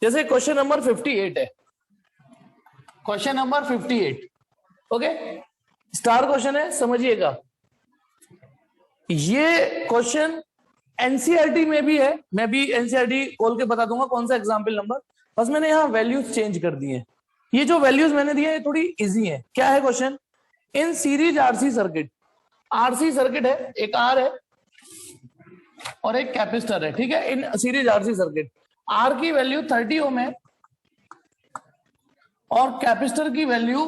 जैसे question number 58 है, question number 58, okay, star question है, समझिएगा। ये क्वेश्चन एनसीईआरटी में भी है, मैं भी एनसीईआरटी खोल के बता दूंगा कौन सा एग्जाम्पल नंबर, बस मैंने यहाँ वैल्यूज चेंज कर दी है। ये जो वैल्यूज मैंने दी है ये थोड़ी इजी है। क्या है क्वेश्चन? इन series RC circuit, RC circuit है, एक आर है और एक कैपेसिटर है, ठीक है। In series RC circuit R की वैल्यू 30 ओम है और कैपेसिटर की वैल्यू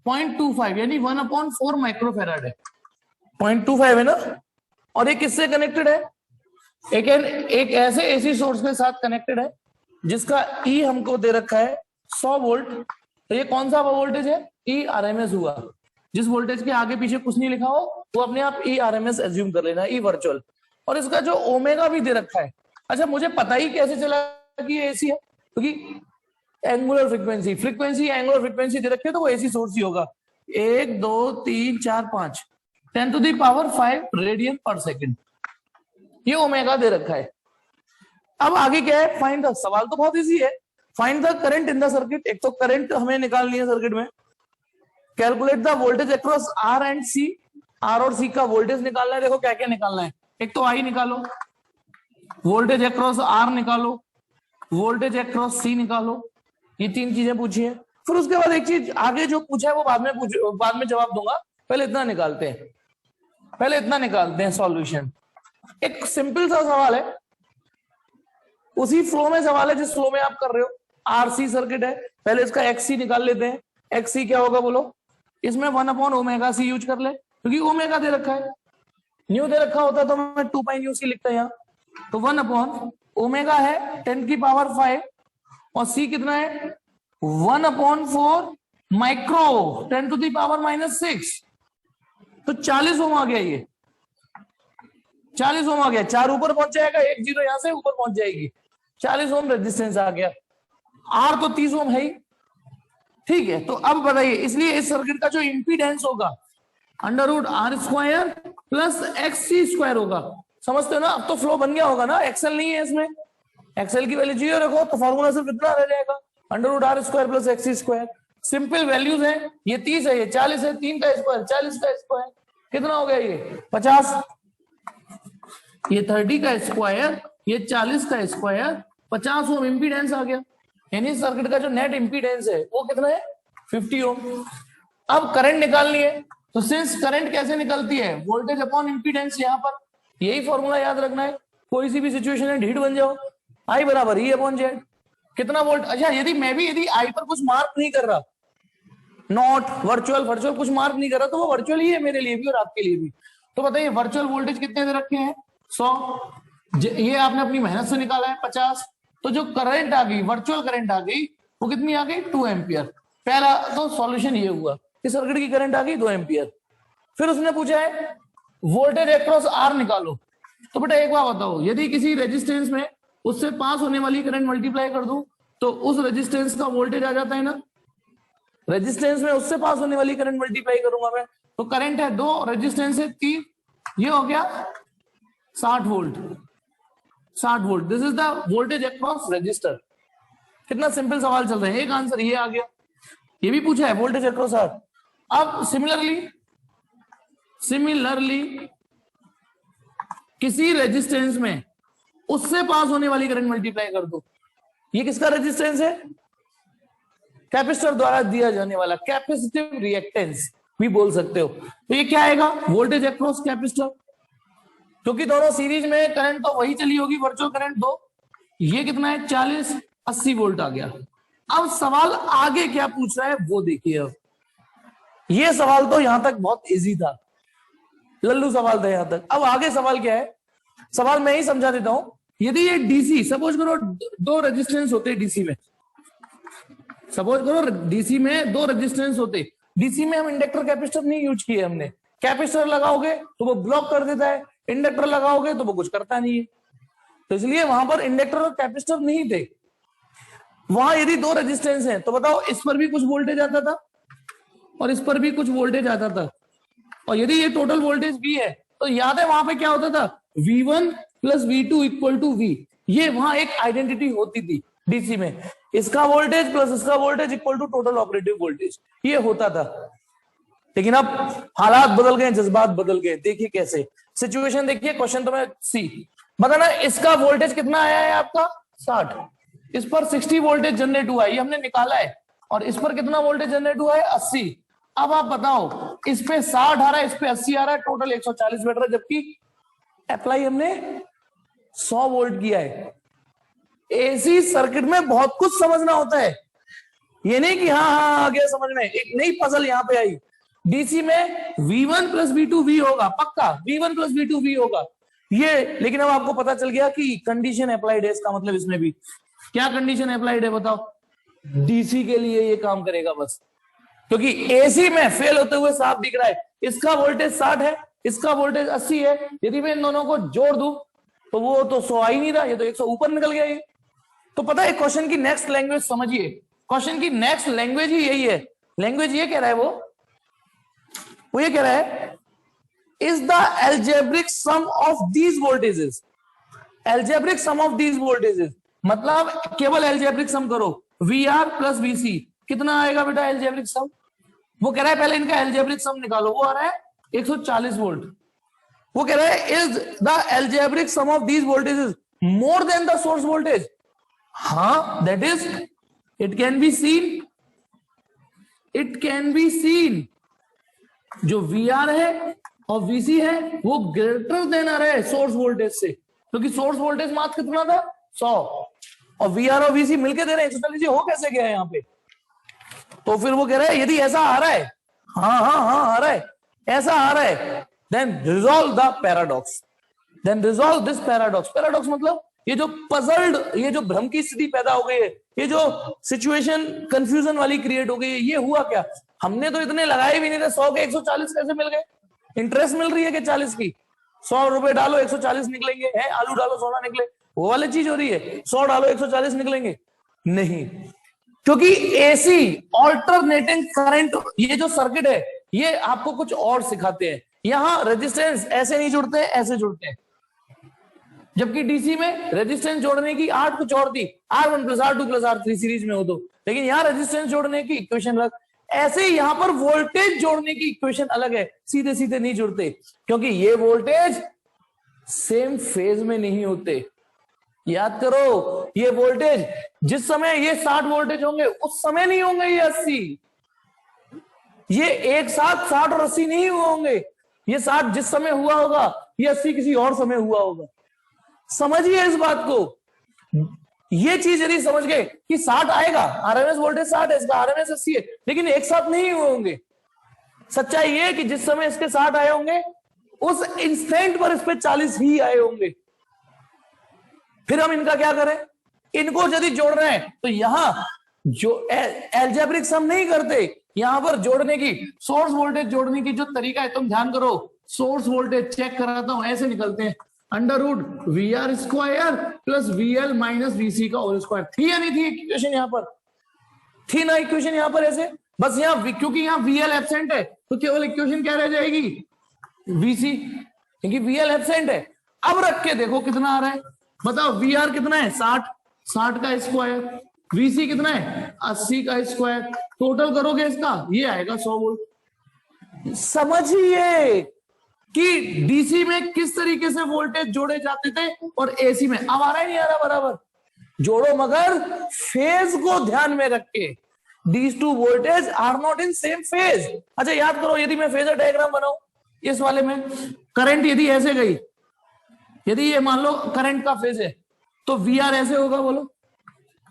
0.25 यानी 1/4 माइक्रोफेराड है। 0.25 है ना। और ये किससे कनेक्टेड है? एक ऐसे एसी सोर्स के साथ कनेक्टेड है जिसका ई हमको दे रखा है 100 वोल्ट। तो ये कौन सा वोल्टेज है? ई आरएमएस हुआ। जिस वोल्टेज के आगे पीछे कुछ नहीं लिखा हो वो अपने आप ई आरएमएस एज्यूम कर लेना, ई वर्चुअल। और इसका जो ओमेगा भी दे रखा है। अच्छा, मुझे पता ही कैसे चला कि ये एसी है? क्योंकि एंगुलर फ्रीक्वेंसी एंगुलर फ्रीक्वेंसी दे रखी है तो वो एसी सोर्स ही होगा। 1 2 3 4 5 10⁵ रेडियन पर सेकेंड, ये ओमेगा दे रखा है। अब आगे क्या है? फाइंड द, सवाल तो बहुत इजी है। Find the current in the circuit. एक तो करंट हमें निकालनी है सर्किट में। Calculate the voltage across R and C, R और सी का वोल्टेज निकालना है। देखो क्या क्या निकालना है। एक तो आई निकालो, वोल्टेज अक्रॉस आर निकालो, वोल्टेज अक्रॉस सी निकालो। ये तीन चीजें पूछी है। फिर उसके बाद एक चीज आगे जो पूछा है वो बाद में जवाब दूंगा। पहले इतना निकालते हैं, सॉल्यूशन। एक सिंपल सा सवाल है, उसी फ्लो में सवाल है जिस फ्लो में आप कर रहे हो। आरसी सर्किट है, पहले इसका एक्सी निकाल लेते हैं। एक्सी क्या होगा बोलो? इसमें 1/ω सी यूज कर ले क्योंकि ओमेगा दे रखा है। न्यू दे रखा होता तो मैं 2 पाई न्यू सी लिखता यहाँ। तो 1/ω है 10⁵ और सी कितना है? 1/4 माइक्रो 10⁻⁻⁶। तो 40 ओम आ गया। ये 40 ओम आ गया। 4 ऊपर पहुंच जाएगा, 1 0 यहां से ऊपर पहुंच जाएगी। 40 ओम रेजिस्टेंस आ गया। आर तो 30 ओम है ही, ठीक है। तो अब बताइए, इसलिए इस सर्किट का जो इंपीडेंस होगा √R² प्लस XC² होगा। समझते हो ना? अब तो फ्लो बन गया होगा ना। एक्सएल नहीं है इसमें, एक्सएल की वैल्यू 0 रखो तो फॉर्मूला सिर्फ इतना रह जाएगा, √R² plus XC²। Simple values है। ये 30 है, ये 40 है, 3 का स्क्वायर 40 का स्क्वायर कितना हो गया? ये 50। ये 30 का स्क्वायर, ये 40 का स्क्वायर, 50 ओम इंपीडेंस आ गया। यानी सर्किट का जो नेट इंपीडेंस है वो कितना है? 50 ओम। अब करंट निकालनी है तो सिंस करंट कैसे निकलती है? Voltage upon impedance. यहाँ पर यही फॉर्मूला याद रखना है। कोई सी भी सिचुएशन है ढीठ बन जाओ, आई बराबर ई अपॉन जेड। कितना वोल्ट? अच्छा, यदि आई पर कुछ मार्क नहीं कर रहा, नॉट वर्चुअल कुछ मार्क नहीं कर रहा, तो वो वर्चुअल ही है मेरे लिए भी और आपके लिए भी। तो बताइए वर्चुअल वोल्टेज कितने दे रखे हैं? 100। ये आपने अपनी मेहनत से निकाला है 50। तो जो करंट आ गई, वर्चुअल करंट आ गई, वो कितनी आ गई? 2 एम्पियर। पहला तो सॉल्यूशन ये हुआ कि सर्किट की करंट आ गई 2 एम्पियर। फिर उसने पूछा है वोल्टेज अक्रॉस आर निकालो। तो बेटा एक बात बताओ, यदि किसी रेजिस्टेंस में उससे पास होने वाली करंट मल्टीप्लाई कर दूं तो उस रेजिस्टेंस का वोल्टेज आ जाता है ना। रेजिस्टेंस में उससे पास होने वाली करंट मल्टीप्लाई करूंगा मैं, तो करंट है 2, रेजिस्टेंस है 3, ये हो गया 60 volt. 60 volt, this is the voltage across resistor. कितना सिंपल सवाल चल रहा है। एक आंसर ये आ गया। ये भी पूछा है वोल्टेज अक्रॉस आर। अब सिमिलरली किसी रेजिस्टेंस में उससे पास होने वाली करंट मल्टीप्लाई कर दो। ये किसका रेजिस्टेंस है? कैपेसिटर द्वारा दिया जाने वाला कैपेसिटिव रिएक्टेंस भी बोल सकते हो। तो ये क्या आएगा? Voltage across capacitor. क्योंकि दोनों सीरीज में, करंट तो वही चली होगी, वर्चुअल करंट 2। ये कितना है? 40 80 वोल्ट आ गया। अब सवाल आगे क्या पूछ रहा है वो देखिए। अब ये सवाल तो यहां तक बहुत इजी था, लल्लू सवाल था यहां तक। अब आगे सवाल क्या है? सवाल मैं ही समझा देता हूं। यदि ये डीसी, सपोज करो 2 रेजिस्टेंस होते डीसी में, सपोज करो डीसी में 2 रेजिस्टेंस होते। डीसी में हम इंडक्टर कैपेसिटर नहीं यूज किए हमने। कैपेसिटर लगाओगे तो वो ब्लॉक कर देता है, इंडक्टर लगाओगे तो वो कुछ करता नहीं है। तो इसलिए वहां पर इंडक्टर और कैपेसिटर नहीं थे। वहां यदि 2 रेजिस्टेंस हैं तो बताओ, इस पर भी कुछ वोल्टेज आता था और इस पर भी कुछ वोल्टेज आता था। और यदि ये टोटल वोल्टेज V है तो याद है वहां पे क्या होता था? V1 plus V2 equal to V। ये वहां एक आइडेंटिटी होती थी। डीसी में इसका वोल्टेज प्लस इसका voltage equal to total operative voltage, ये होता था। लेकिन अब हालात बदल गए, जज्बात बदल गए। देखिए कैसे सिचुएशन, देखिए क्वेश्चन तुम्हें सी बताना, इसका वोल्टेज कितना आया है आपका 60, इस पर 60 वोल्टेज जनरेट हुआ है, ये हमने निकाला है, और इस पर कितना वोल्टेज जनरेट हुआ है 80। अब आप बताओ इस पे 60 आ रहा है, इस पे 80 आ रहा है, टोटल 140 बैठ रहा है, जबकि अप्लाई हमने 100 वोल्ट किया है। एसी सर्किट में बहुत कुछ समझना होता है, ये नहीं कि हाँ हाँ आ गया समझ में। एक नई पजल यहां पे आई, डीसी में V1 प्लस V2 V होगा, पक्का V1 प्लस V2 V होगा ये। लेकिन अब आपको पता चल गया कि कंडीशन अप्लाइड है, इसका मतलब इसमें भी क्या कंडीशन अप्लाइड है बताओ, डीसी के लिए ये काम करेगा बस, क्योंकि एसी में फेल होते हुए साफ दिख रहा है। इसका वोल्टेज 60 है, इसका वोल्टेज 80 है, यदि मैं इन दोनों को जोड़ दूं तो वो तो 100 आ ही नहीं रहा, ये तो 100 ऊपर निकल गया ये। तो पता है क्वेश्चन की नेक्स्ट लैंग्वेज समझिए, क्वेश्चन की नेक्स्ट लैंग्वेज ही यही है। लैंग्वेज ये कह रहा है, वो ये कह रहा है is the algebraic sum of these voltages, algebraic sum of these voltages मतलब केवल एल्जेब्रिक सम करो, वी आर प्लस वीसी कितना आएगा बेटा एल्जेब्रिक सम। वो कह रहा है पहले इनका एल्जेब्रिक सम निकालो, वो आ रहा है 140 वोल्ट। वो कह रहा है is the algebraic sum of these voltages more than the source voltage. हाँ that is it can be seen, it can be seen जो वी आर है और वीसी है वो ग्रेटर देन आ रहा है सोर्स वोल्टेज से, क्योंकि सोर्स वोल्टेज मात्र कितना था 100 और वी आर और वीसी मिलकर दे रहे हैं। लीजिए हो कैसे गया है यहाँ पे। तो फिर वो कह रहा है यदि ऐसा आ रहा है, हाँ हाँ हाँ आ रहा है, ऐसा आ रहा है, then resolve the paradox, then resolve this paradox. Paradox मतलब ये जो पजल्ड, ये जो भ्रम की स्थिति पैदा हो गई है, ये जो सिचुएशन कंफ्यूजन वाली क्रिएट हो गई है, ये हुआ क्या, हमने तो इतने लगाए भी नहीं थे, 100 के 140 कैसे मिल गए। इंटरेस्ट मिल रही है कि 40 की, 100 रुपए डालो 140 निकलेंगे, है आलू डालो सोना निकले, वो वाली चीज हो रही है। 100 डालो 140 निकलेंगे नहीं, क्योंकि एसी ऑल्टरनेटिंग करंट ये जो सर्किट है ये आपको कुछ और सिखाते हैं। यहां रेजिस्टेंस ऐसे नहीं जुड़ते, ऐसे जुड़ते हैं, जबकि डीसी में रेजिस्टेंस जोड़ने की आर्ट कुछ और थी, R1 plus R2 plus R3 series में हो तो, लेकिन यहां रेजिस्टेंस जोड़ने की इक्वेशन अलग। ऐसे ही यहां पर वोल्टेज जोड़ने की इक्वेशन अलग है, सीधे सीधे नहीं जुड़ते, क्योंकि ये वोल्टेज सेम फेज में नहीं होते। याद करो ये वोल्टेज जिस समय ये 60 वोल्टेज होंगे उस समय नहीं होंगे ये 80, ये एक साथ 60 और 80 नहीं हुए होंगे। ये 60 जिस समय हुआ होगा, ये 80 किसी और समय हुआ होगा। समझिए इस बात को, ये चीज यदि समझ गए कि 60 आएगा, आरएमएस वोल्टेज 60 है, इसका आरएमएस 80 है, लेकिन एक साथ नहीं हुए होंगे। सच्चाई ये कि जिस समय इसके 60 आए होंगे उस इंस्टेंट पर इस पे 40 ही आए होंगे। फिर हम इनका क्या करें, इनको यदि जोड़ रहे हैं तो यहां जो एल्जेब्रिक सम नहीं करते, यहां पर जोड़ने की, सोर्स वोल्टेज जोड़ने की जो तरीका है, तुम ध्यान करो, सोर्स वोल्टेज चेक कराता हूं, ऐसे निकलते हैं, under root V R square plus V L minus VC का होल स्क्वायर। थी या नहीं थी इक्वेशन, यहां पर थी ना इक्वेशन, यहां पर ऐसे, बस यहां क्योंकि यहां वी एल एब्सेंट है तो केवल इक्वेशन क्या रह जाएगी वीसी, क्योंकि वी एल एब्सेंट है। अब रख के देखो कितना आ रहा है, बताओ वी आर कितना है 60, 60 का स्क्वायर, वीसी कितना है 80 का स्क्वायर, टोटल करोगे इसका ये आएगा 100 वोल्ट। समझिए कि डीसी में किस तरीके से वोल्टेज जोड़े जाते थे और एसी में। अब आ रहा है नहीं आ रहा बराबर, जोड़ो मगर फेज को ध्यान में रख के, these two voltage are not in same phase। अच्छा याद करो, यदि मैं फेजर डायग्राम बनाऊं इस वाले में, करंट यदि ऐसे गई, यदि ये मान लो करंट का फेज है तो वी आर ऐसे होगा, बोलो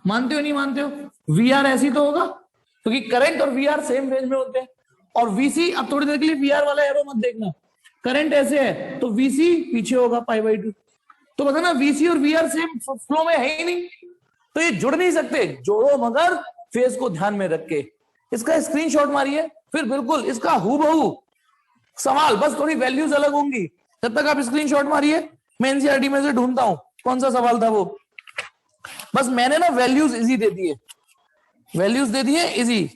मानते हो नहीं मानते हो, वी आर ऐसी तो होगा क्योंकि करंट और वी आर सेम फेज में होते हैं। और वीसी, अब थोड़ी देर के लिए वी आर वाला एरो मत देखना, करंट ऐसे है तो वीसी पीछे होगा π/2, तो बता ना वीसी और वी आर सेम फ्लो में है ही नहीं, तो ये जुड़ नहीं सकते। जोड़ो मगर फेज को ध्यान में रख के। इसका स्क्रीनशॉट मारिए, फिर बिल्कुल इसका हूबहू सवाल, बस थोड़ी वैल्यूज अलग होंगी। जब तक आप स्क्रीनशॉट मारिए, मैं एनसीईआरटी में से ढूंढता हूं कौन सा सवाल था वो। बस मैंने ना वैल्यूज इजी दे दिए, वैल्यूज दे दिए इजी।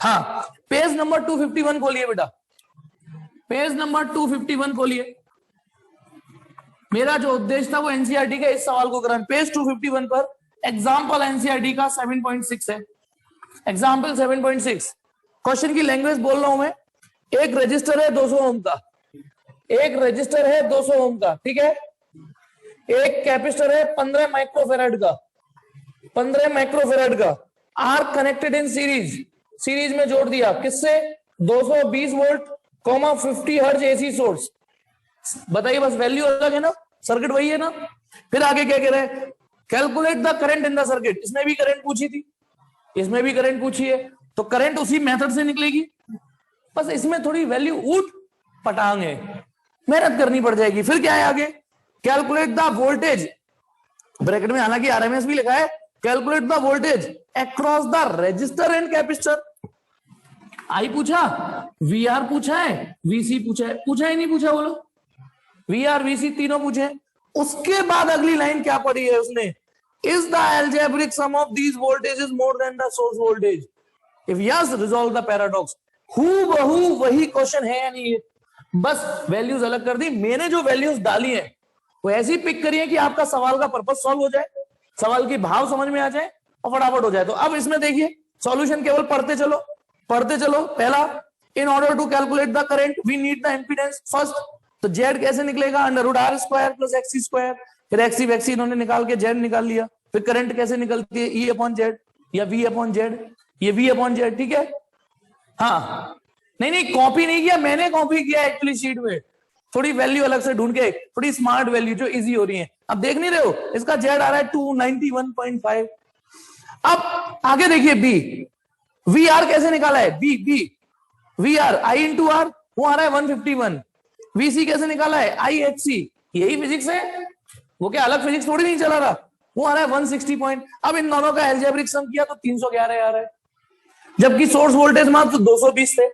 हाँ पेज नंबर 251 खोलिए बेटा, पेज नंबर 251 खोलिए। मेरा जो उद्देश्य था वो एनसीईआरटी के इस सवाल को कराना। पेज 251 पर एग्जाम्पल एनसीईआरटी का 7.6 है। एग्जाम्पल 7.6, क्वेश्चन की लैंग्वेज बोल रहा हूं मैं। एक रजिस्टर है 200 ओम का, एक रजिस्टर है 200 ओम का, ठीक है। एक कैपेसिटर है 15 माइक्रोफेराड का, 15 माइक्रोफेराड का, are connected in series, series में जोड़ दिया किससे, 220 वोल्ट 50 हर्ट्ज एसी सोर्स। बताइए, बस वैल्यू अलग है ना, सर्किट वही है ना। फिर आगे क्या कह रहे हैं, calculate the current in the circuit. इसमें भी करंट पूछी थी, इसमें भी करंट पूछी है, तो करंट उसी मेथड से निकलेगी। बस इसमें थोड़ी वैल्यू ऊट पटांग है, मेहनत करनी पड़ जाएगी। फिर क्या है आगे, कैलकुलेट द वोल्टेज, ब्रैकेट में हालांकि आरएमएस भी लिखा है, calculate the voltage across the resistor and capacitor. I पूछा, वीआर पूछा है, वीसी पूछा है, पूछा ही नहीं पूछा बोलो, वीआर वीसी तीनों पूछे। उसके बाद अगली लाइन क्या पढ़ी है उसने, is the algebraic sum of these voltages more than the source voltage? If yes, resolve the paradox। हूबहू वही क्वेश्चन है या नहीं है, बस वैल्यूज अलग कर दी। मैंने जो वैल्यूज डाली है वो ऐसी पिक करी है कि आपका सवाल का पर्पस सॉल्व हो जाए, सवाल की भाव समझ में आ जाए और फटाफट हो जाए। तो अब इसमें देखिए सॉल्यूशन केवल पढ़ते चलो, पढ़ते चलो। पहला, in order to calculate the current we need the impedance first. तो जेड कैसे निकलेगा, √r square plus XC square. फिर एक्सी वैक्सी इन्होंने निकाल के जेड निकाल लिया। फिर करंट कैसे निकलती है, ई अपॉन जेड या वी अपॉन जेड, ये वी अपॉन जेड, ठीक है। हाँ नहीं कॉपी नहीं किया मैंने, कॉपी किया एक्चुअली शीट में, थोड़ी वैल्यू अलग से ढूंढ के, थोड़ी स्मार्ट वैल्यू जो इजी हो रही है। अब देख नहीं रहे हो, इसका जेड आ रहा है 291.5। अब आगे देखिए बी, वी आर कैसे निकाला है, B B V R I into R, वो आ रहा है 151। वीसी कैसे निकाला है, आई एच सी, यही फिजिक्स है, वो क्या अलग फिजिक्स थोड़ी नहीं चला रहा, वो आ रहा है 160 पॉइंट। अब इन दोनों का एल्जेब्रिक सम किया तो 311 आ रहा है, जबकि सोर्स वोल्टेज मात्र 220 थे।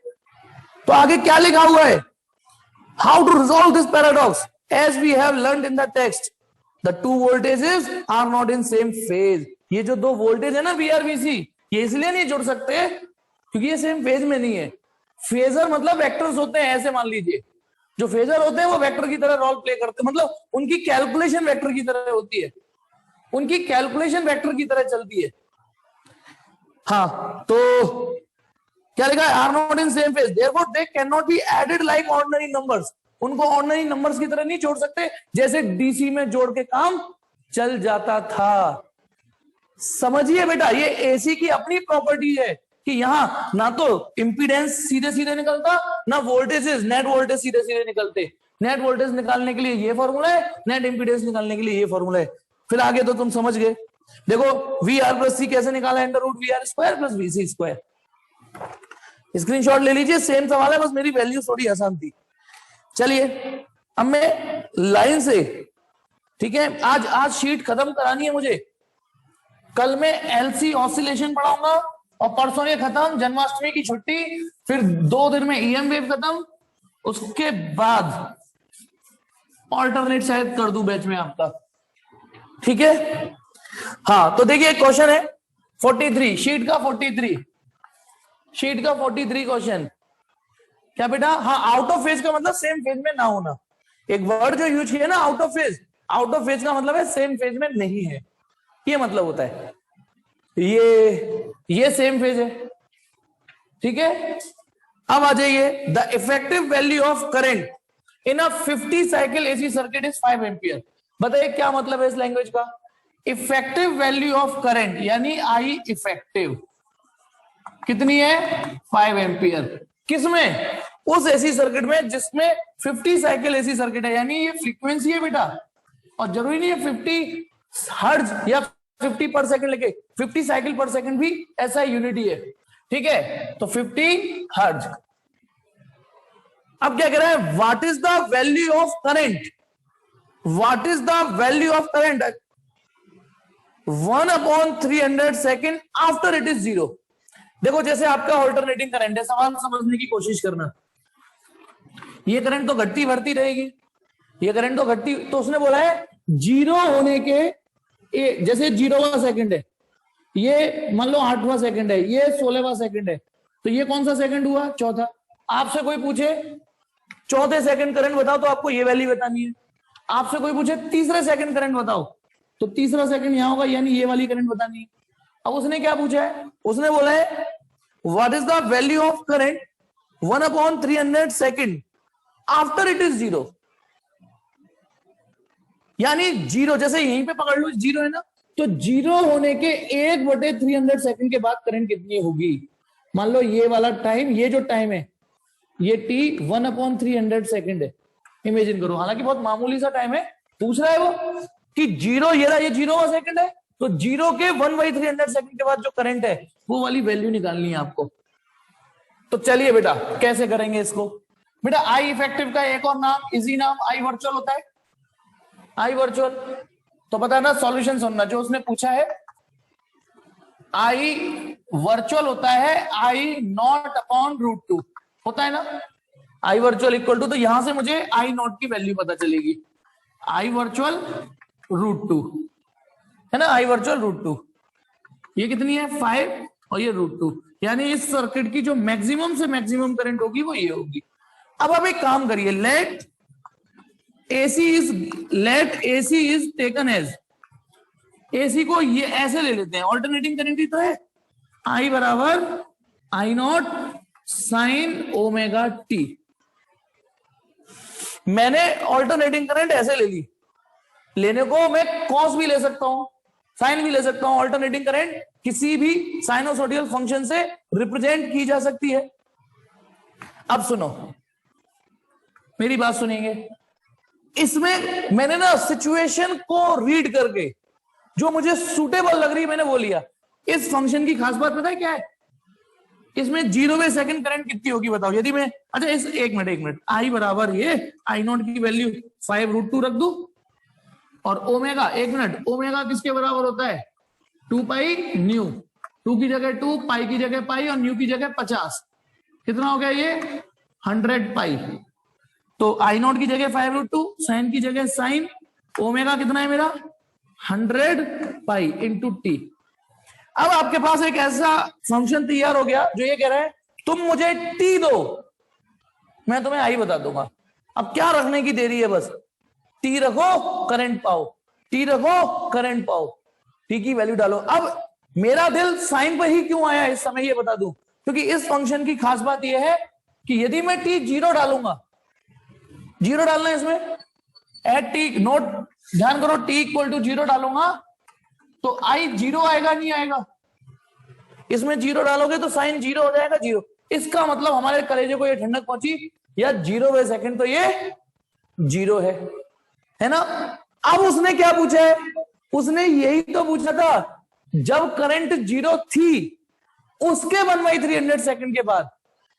तो आगे क्या लिखा हुआ है, how to resolve this paradox, as we have learned in the text the two voltages are not in same phase. ये जो दो वोल्टेज है ना वी आर वीसी, ये इसलिए नहीं जुड़ सकते क्योंकि ये सेम फेज में नहीं है। फेजर मतलब वेक्टर्स होते हैं, ऐसे मान लीजिए जो फेजर होते हैं वो वेक्टर की तरह रोल प्ले करते हैं, मतलब उनकी कैलकुलेशन वेक्टर की तरह होती है, उनकी कैलकुलेशन वेक्टर की तरह चलती है। हाँ तो क्या लिखा है, are not in same phase therefore they can not be added like ordinary numbers. उनको ऑर्डिनरी नंबर्स की तरह नहीं जोड़ सकते, जैसे डीसी में जोड़ के काम चल जाता था। समझिए बेटा, ये एसी की अपनी प्रॉपर्टी है कि यहां ना तो इंपीडेंस सीधे सीधे निकलता, ना वोल्टेजेस नेट वोल्टेज सीधे सीधे निकलते। नेट वोल्टेज निकालने के लिए ये फॉर्मूला है, नेट इंपीडेंस निकालने के लिए ये फॉर्मूला है। फिर आगे तो तुम समझ गए। देखो वी आर प्लस सी कैसे निकाला, √VR square plus VC square. Screenshot ले लीजिए, सेम सवाल है, बस मेरी वैल्यू थोड़ी आसान थी। चलिए अब मैं लाइन से, ठीक है, आज शीट खत्म करानी है मुझे। कल मैं एलसी ऑसिलेशन पढ़ाऊंगा और परसों ये खत्म, जन्माष्टमी की छुट्टी, फिर 2 दिन में EM वेव खत्म, उसके बाद ऑल्टरनेट शायद कर दूं बैच में आपका, ठीक है। हाँ तो देखिए क्वेश्चन है 43, शीट का 43, शीट का 43 क्वेश्चन। क्या बेटा, हाँ आउट ऑफ फेज का मतलब सेम फेज में ना होना। एक वर्ड जो यूज किया ना out of phase, out of phase का मतलब है सेम फेज में नहीं है, ये मतलब होता है। ये सेम फेज है, ठीक है। अब आ जाइए, the effective value of current in a 50 cycle AC circuit is 5 ampere. बताइए क्या मतलब है इस लैंग्वेज का, इफेक्टिव वैल्यू ऑफ करंट यानी आई इफेक्टिव कितनी है, 5 एम्पियर। किसमें, उस एसी सर्किट में जिसमें 50 साइकिल एसी सर्किट है, यानी ये फ्रीक्वेंसी है बेटा, और जरूरी नहीं है 50 हर्ट्ज या 50 पर सेकंड लेके, 50 साइकिल पर सेकंड भी ऐसा यूनिटी है, ठीक है। तो 50 हर्ट्ज। अब क्या कह रहा है, what is the value of current, what is the value of current 1/300 second after it is 0। देखो जैसे आपका ऑल्टरनेटिंग करंट है, सवाल समझने की कोशिश करना, ये करंट तो घटती बढ़ती रहेगी, ये करंट तो घटती, तो उसने बोला है 0 होने के जैसे 0वां सेकंड है, ये मान लो 8वां सेकंड है, ये 16वां सेकंड है, तो ये कौन सा सेकंड हुआ, चौथा। आपसे कोई पूछे चौथे सेकंड करंट बताओ तो आपको ये वैल्यू बतानी है। आपसे कोई पूछे तीसरे सेकंड करंट बताओ तो तीसरा सेकंड यहां होगा, यानी ये वाली करंट बतानी है। अब उसने क्या पूछा है, उसने बोला है what is the value of current 1/300 second after it is zero. यानी जीरो, जैसे यहीं पे पकड़ लो जीरो है ना, तो जीरो होने के 1/300 सेकंड के बाद करंट कितनी होगी। मान लो ये वाला टाइम, ये जो टाइम है ये t 1/300 सेकंड है, इमेजिन करो। हालांकि बहुत मामूली सा टाइम है, पूछ रहा है वो कि जीरो, ये रहा, ये 0वां सेकंड है, तो जीरो के 1/300 सेकंड के बाद जो करंट है वो वाली वैल्यू निकालनी है आपको। तो चलिए बेटा कैसे करेंगे इसको। बेटा आई इफेक्टिव का एक और नाम, इजी नाम, आई वर्चुअल होता है। आई वर्चुअल तो पता है ना, सॉल्यूशन सुनना जो उसने पूछा है। आई वर्चुअल होता है आई नॉट अपॉन √2 होता है ना, आई वर्चुअल इक्वल टू, तो यहां से मुझे आई नॉट की वैल्यू पता चलेगी, आई वर्चुअल √2 है ना, आई वर्चुअल √2 ये कितनी है 5 और ये √2, यानी इस सर्किट की जो मैक्सिमम से मैक्सिमम करंट होगी वो ये होगी। अब आप एक काम करिए, let AC is taken as, AC को ये ऐसे ले लेते हैं, ऑल्टरनेटिंग करंट ही तो है, I बराबर आई नॉट साइन ओमेगा टी। मैंने ऑल्टरनेटिंग करंट ऐसे ले ली, लेने को मैं कॉस भी ले सकता हूं, साइन भी ले सकता हूं। ऑल्टरनेटिंग करंट किसी भी साइनोसोडियल फंक्शन से रिप्रेजेंट की जा सकती है। अब सुनो, मेरी बात सुनेंगे। इसमें मैंने ना सिचुएशन को रीड करके जो मुझे सूटेबल लग रही है मैंने वो लिया। इस फंक्शन की खास बात पता है क्या है, इसमें 0वें सेकंड करंट कितनी होगी बताओ। यदि मैं, अच्छा इस एक मिनट, आई बराबर ये आई नॉट की वैल्यू 5√2 रख दू, और ओमेगा, एक मिनट, ओमेगा किसके बराबर होता है 2 पाई न्यू, 2 की जगह 2, पाई की जगह पाई और न्यू की जगह 50, कितना हो गया ये 100 पाई। तो आई नॉट की जगह 5√2, साइन की जगह साइन, ओमेगा कितना है मेरा 100 पाई इंटू टी। अब आपके पास एक ऐसा फंक्शन तैयार हो गया जो ये कह रहा है तुम मुझे टी दो, मैं तुम्हें आई बता दूंगा। अब क्या रखने की देरी है, बस टी रखो करंट पाओ, टी रखो करंट पाओ, टी की वैल्यू डालो। अब मेरा दिल साइन पर ही क्यों आया इस समय ये बता दूं, क्योंकि इस फंक्शन की खास बात यह है कि यदि मैं टी 0 डालूंगा, 0 डालना है इसमें, एट टी नोट, ध्यान करो, टी इक्वल टू 0 डालूंगा तो आई 0 आएगा नहीं आएगा, इसमें 0 डालोगे तो साइन 0 हो जाएगा 0। इसका मतलब हमारे कलेजे को ये ठंडक पहुंची, या 0वें सेकंड तो ये 0 है ना। अब उसने क्या पूछा है, उसने यही तो पूछा था जब करंट 0 थी उसके 1/300 सेकंड के बाद।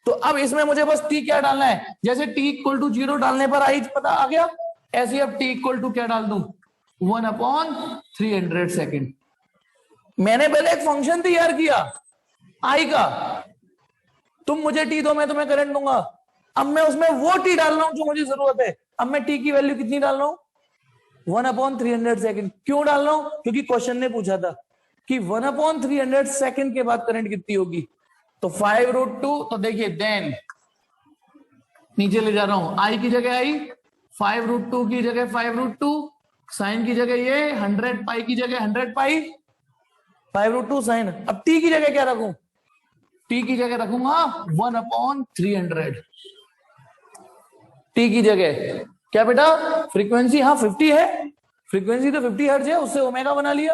तो अब इसमें मुझे बस टी क्या डालना है, जैसे टी इक्वल टू 0 डालने पर आई पता आ गया, ऐसे अब टी इक्वल टू क्या डाल दूं 1/300 सेकंड। मैंने पहले एक फंक्शन तैयार किया आई का, तुम मुझे टी दो मैं तुम्हें करंट दूंगा। अब मैं उसमें वो टी डाल रहा हूं जो मुझे जरूरत है। अब मैं टी की वैल्यू कितनी डाल रहा हूं 1/300 सेकंड। क्यों डाल रहा हूं, क्योंकि क्वेश्चन ने पूछा था कि 1/300 सेकंड के बाद करंट कितनी होगी। तो 5√2, तो देखिए देन नीचे ले जा रहा हूं, आई की जगह आई, 5√2 की जगह 5√2, साइन की जगह ये 100 पाई की जगह 100 पाई, 5√2 साइन। अब टी की जगह क्या रखूं, टी की जगह रखूंगा 1/300। टी की जगह क्या बेटा, फ्रीक्वेंसी हाँ 50 है, फ्रीक्वेंसी तो 50 हर्ट्ज है, उससे ओमेगा बना लिया।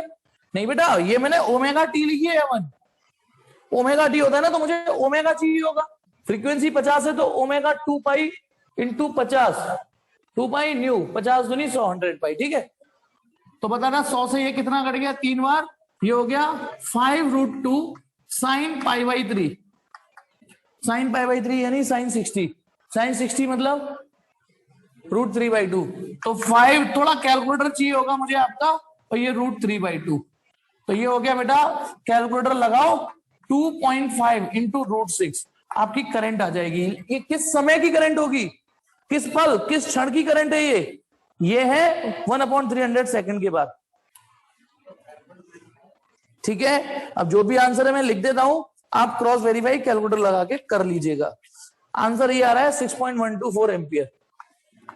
नहीं बेटा ये मैंने ओमेगा टी लिखी है, यावन ओमेगा टी होता है ना, तो मुझे ओमेगा चाहिए होगा। फ्रीक्वेंसी 50 है तो omega 2 pi into 50, 2 pi nu, 50 दूनी 100, 100 पाई, ठीक है। तो बताना 100 से ये कितना कट गया 3 बार, ये हो गया 5√2 साइन π/3, साइन π/3 यानी साइन 60, साइन 60 मतलब √3/2। तो 5 थोड़ा कैलकुलेटर चाहिए होगा मुझे आपका, और ये √3/2। तो ये हो गया बेटा, कैलकुलेटर लगाओ 2.5 इंटू √6, आपकी करंट आ जाएगी। ये किस समय की करंट होगी, किस पल किस क्षण की करंट है ये है 1/300 सेकंड के बाद, ठीक है। अब जो भी आंसर है मैं लिख देता हूं, आप क्रॉस वेरीफाई कैलकुलेटर लगा के कर लीजिएगा। आंसर ये आ रहा है 6.124 एम्पियर,